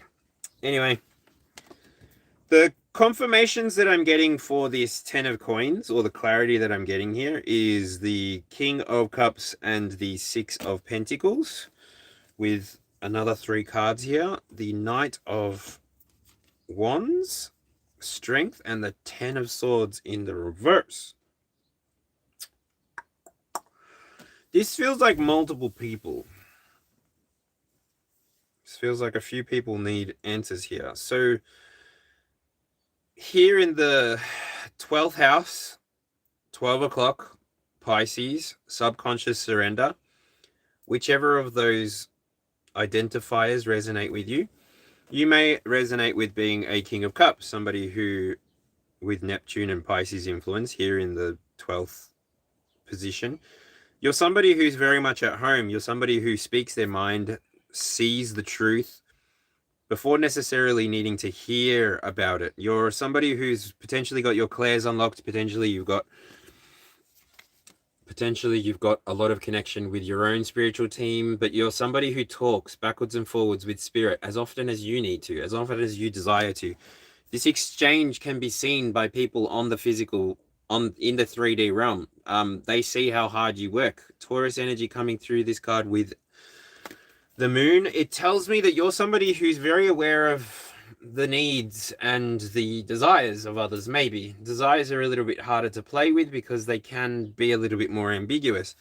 A: Anyway, the confirmations that I'm getting for this 10 of coins, or the clarity that I'm getting here, is the King of Cups and the 6 of Pentacles, with another 3 cards here. The Knight of Wands, Strength, and the 10 of Swords in the reverse. This feels like multiple people. This feels like a few people need answers here. So here in the 12th house, 12 o'clock, Pisces, subconscious surrender, whichever of those identifiers resonate with you, you may resonate with being a King of Cups, somebody who, with Neptune and Pisces influence here in the 12th position, you're somebody who's very much at home. You're somebody who speaks their mind, sees the truth before necessarily needing to hear about it. You're somebody who's potentially got your clairs unlocked. Potentially you've got a lot of connection with your own spiritual team, but you're somebody who talks backwards and forwards with spirit as often as you need to, as often as you desire to. This exchange can be seen by people on the physical, in the 3D realm. They see how hard you work. Taurus energy coming through this card with the moon. It tells me that you're somebody who's very aware of the needs and the desires of others. Maybe desires are a little bit harder to play with because they can be a little bit more ambiguous.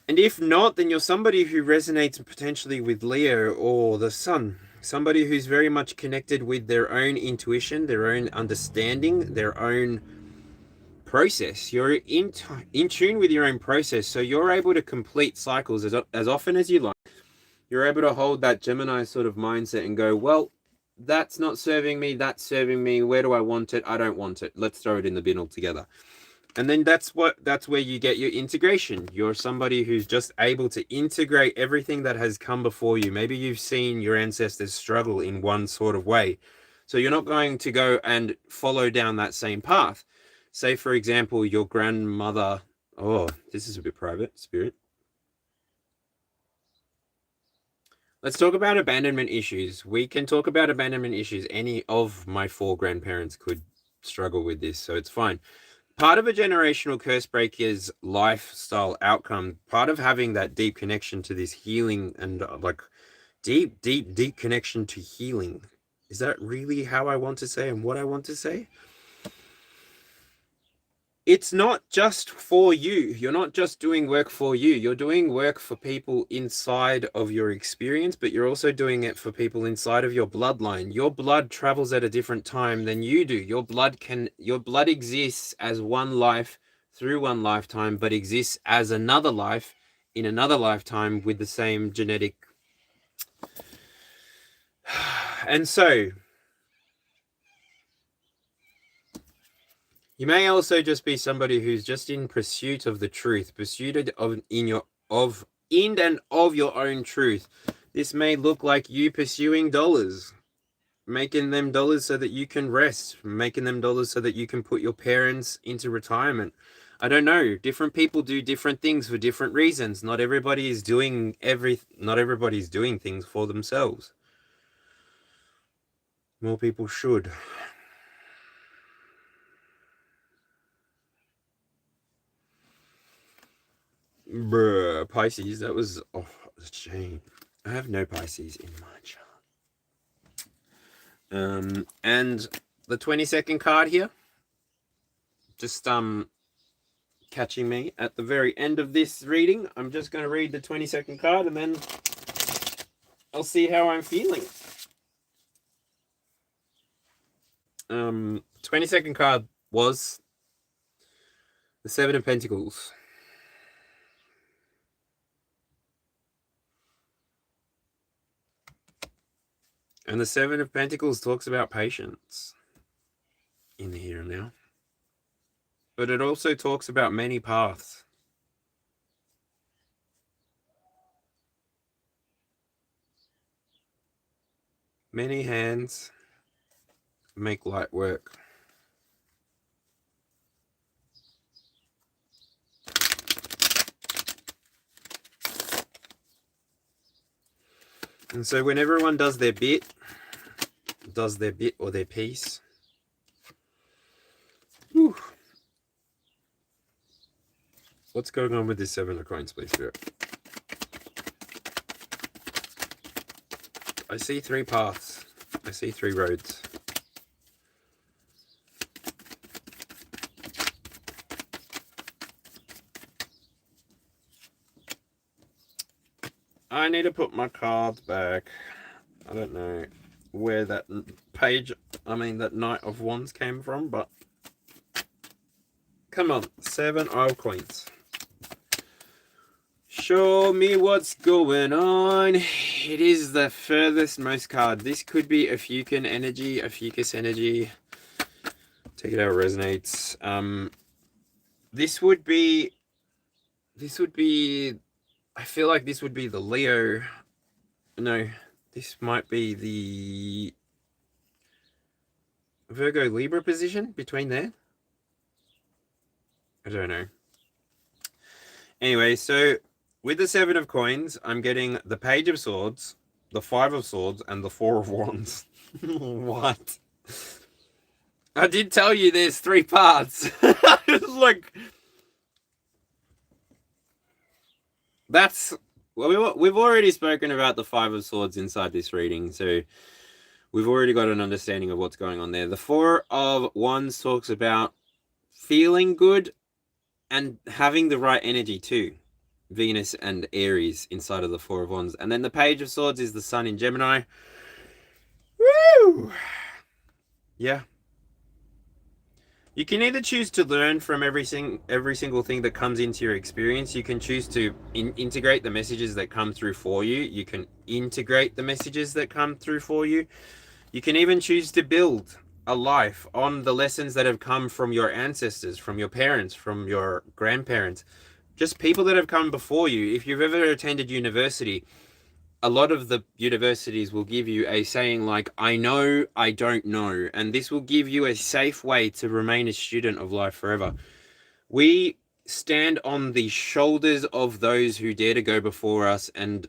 A: And if not, then you're somebody who resonates potentially with Leo or the Sun. Somebody who's very much connected with their own intuition, their own understanding, their own process. You're in tune with your own process, so you're able to complete cycles as often as you like. You're able to hold that Gemini sort of mindset and go, well, that's not serving me, that's serving me. Where do I want it? I don't want it. Let's throw it in the bin altogether. And then that's where you get your integration. You're somebody who's just able to integrate everything that has come before you. Maybe you've seen your ancestors struggle in one sort of way. So you're not going to go and follow down that same path. Say, for example, your grandmother. Oh, this is a bit private, Spirit. Let's talk about abandonment issues. We can talk about abandonment issues. Any of my 4 grandparents could struggle with this, so it's fine. Part of a generational curse breaker's lifestyle outcome, part of having that deep connection to this healing and like deep, deep, deep connection to healing. Is that really how I want to say and what I want to say? It's not just for you. You're not just doing work for you. You're doing work for people inside of your experience, but you're also doing it for people inside of your bloodline. Your blood travels at a different time than you do. Your blood exists as one life through one lifetime, but exists as another life in another lifetime with the same genetic. And so you may also just be somebody who's just in pursuit of the truth, pursuit of in and of your own truth. This may look like you pursuing dollars, making them dollars so that you can rest, making them dollars so that you can put your parents into retirement. I don't know. Different people do different things for different reasons. Not everybody is doing not everybody's doing things for themselves. More people should. Bruh, Pisces, that was a shame. I have no Pisces in my chart. And the 22nd card here, just catching me at the very end of this reading. I'm just going to read the 22nd card and then I'll see how I'm feeling. 22nd card was the Seven of Pentacles. And the Seven of Pentacles talks about patience in the here and now. But it also talks about many paths. Many hands make light work. And so when everyone does their bit or their piece, whew. What's going on with this Seven of Coins, please, Spirit? I see three paths. I see three roads. I need to put my cards back. I don't know where that that Knight of Wands came from, but come on, Seven of Coins. Show me what's going on. It is the furthest most card. This could be a Fucus energy. Take it how it resonates. This would be, I feel like this would be the Leo. No, this might be the Virgo Libra position between there. I don't know. Anyway, so with the Seven of Coins, I'm getting the Page of Swords, the Five of Swords, and the Four of Wands. What? I did tell you there's three parts. Like, we've already spoken about the Five of Swords inside this reading, so we've already got an understanding of what's going on there. The Four of Wands talks about feeling good and having the right energy too. Venus and Aries inside of the Four of Wands. And then the Page of Swords is the Sun in Gemini. Woo! Yeah. You can either choose to learn from every single thing that comes into your experience. You can choose to integrate the messages that come through for you. You can integrate the messages that come through for you. You can even choose to build a life on the lessons that have come from your ancestors, from your parents, from your grandparents, just people that have come before you. If you've ever attended university, a lot of the universities will give you a saying like, I know, I don't know. And this will give you a safe way to remain a student of life forever. We stand on the shoulders of those who dare to go before us and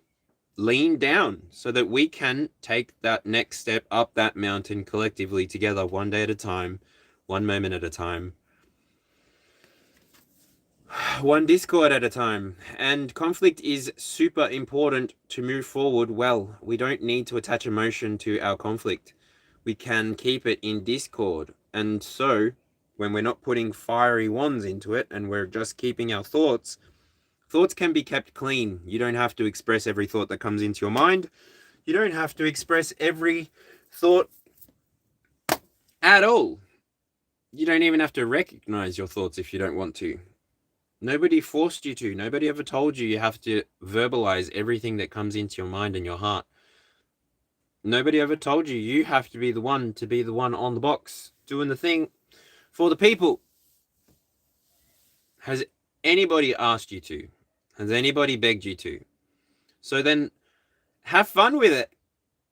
A: lean down so that we can take that next step up that mountain collectively together, one day at a time, one moment at a time. one discord at a time. And conflict is super important to move forward well. We don't need to attach emotion to our conflict. We can keep it in discord. And so, when we're not putting fiery wands into it and we're just keeping our thoughts, thoughts can be kept clean. You don't have to express every thought that comes into your mind. You don't have to express every thought at all. You don't even have to recognize your thoughts if you don't want to. Nobody forced you to. Nobody ever told you have to verbalize everything that comes into your mind and your heart. Nobody ever told you you have to be the one on the box doing the thing for the people. Has anybody asked you to? Has anybody begged you to? So then have fun with it.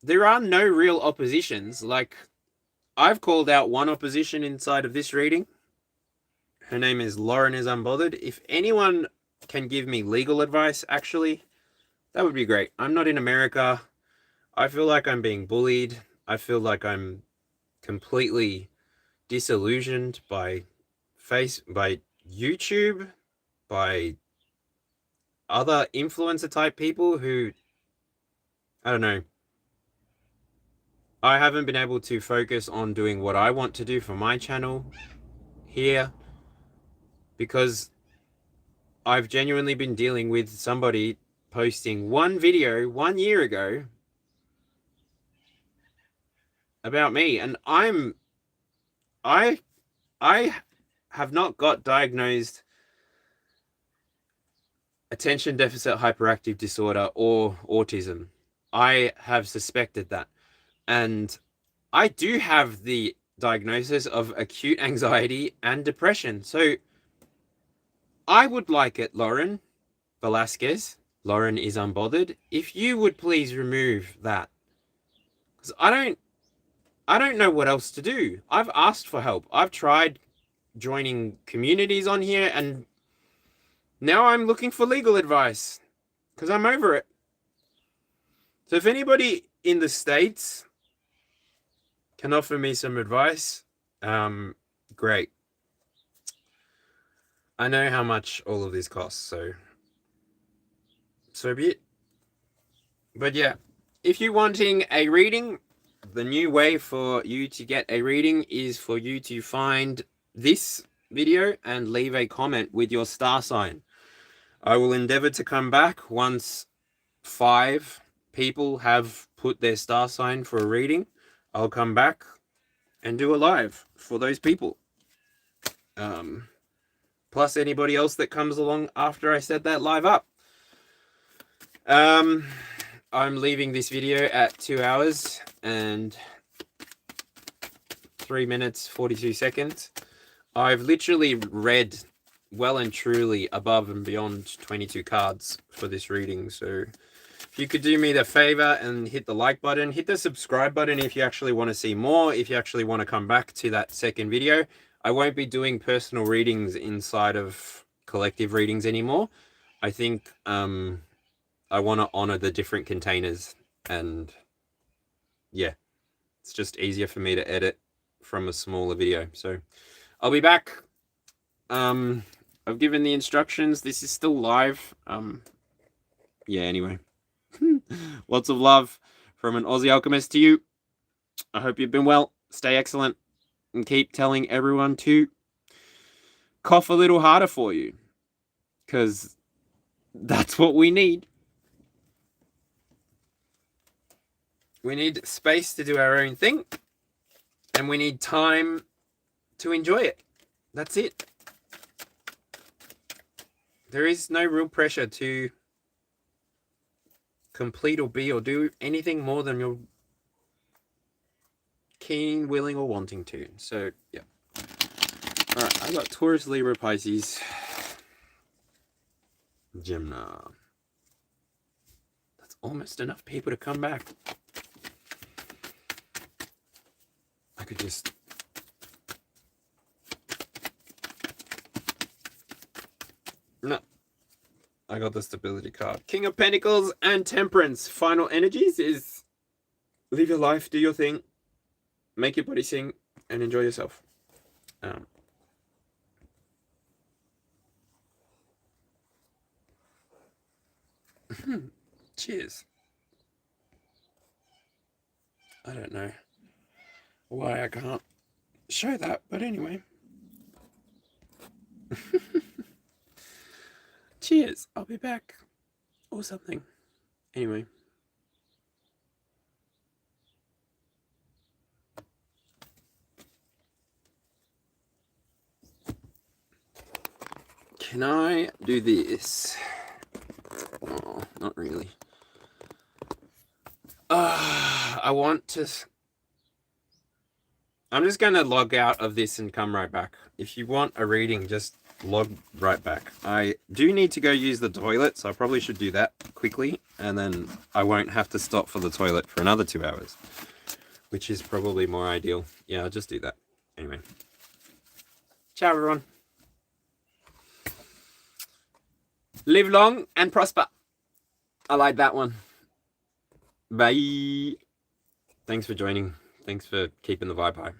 A: There are no real oppositions. Like, I've called out one opposition inside of this reading. Her name is Lauren is Unbothered. If anyone can give me legal advice, actually, that would be great. I'm not in America. I feel like I'm being bullied. I feel like I'm completely disillusioned by YouTube, by other influencer type people who, I don't know. I haven't been able to focus on doing what I want to do for my channel here because I've genuinely been dealing with somebody posting one video 1 year ago about me, and I have not got diagnosed attention deficit hyperactive disorder or autism. I have suspected that, and I do have the diagnosis of acute anxiety and depression. So I would like it, Lauren Velasquez, Lauren is Unbothered, if you would please remove that, because I don't know what else to do. I've asked for help. I've tried joining communities on here, and now I'm looking for legal advice because I'm over it. So if anybody in the States can offer me some advice, great. I know how much all of this costs, so be it. But yeah, if you're wanting a reading, the new way for you to get a reading is for you to find this video and leave a comment with your star sign. I will endeavor to come back once 5 people have put their star sign for a reading. I'll come back and do a live for those people. Plus anybody else that comes along after I set that live up. I'm leaving this video at 2 hours and 3 minutes 42 seconds. I've literally read well and truly above and beyond 22 cards for this reading. So if you could do me the favor and hit the like button, hit the subscribe button if you actually want to see more, if you actually want to come back to that second video. I won't be doing personal readings inside of collective readings anymore. I think I want to honor the different containers, and yeah, it's just easier for me to edit from a smaller video. So I'll be back. I've given the instructions. This is still live. Yeah, anyway. Lots of love from an Aussie Alchemist to you. I hope you've been well. Stay excellent. And keep telling everyone to cough a little harder for you. Because that's what we need. We need space to do our own thing. And we need time to enjoy it. That's it. There is no real pressure to complete or be or do anything more than you're keen, willing, or wanting to. So, yeah. Alright, I got Taurus, Libra, Pisces, Gemini. That's almost enough people to come back. I could just... No. I got the stability card. King of Pentacles and Temperance. Final energies is live your life, do your thing, make your body sing, and enjoy yourself.
B: Cheers. I don't know why I can't show that, but anyway. Cheers. I'll be back. Or something. Anyway. Can I do this? Oh, not really. I want to... I'm just going to log out of this and come right back. If you want a reading, just log right back. I do need to go use the toilet, so I probably should do that quickly, and then I won't have to stop for the toilet for another 2 hours, which is probably more ideal. Yeah, I'll just do that. Anyway. Ciao, everyone. Live long and prosper. I like that one. Bye. Thanks for joining. Thanks for keeping the vibe high.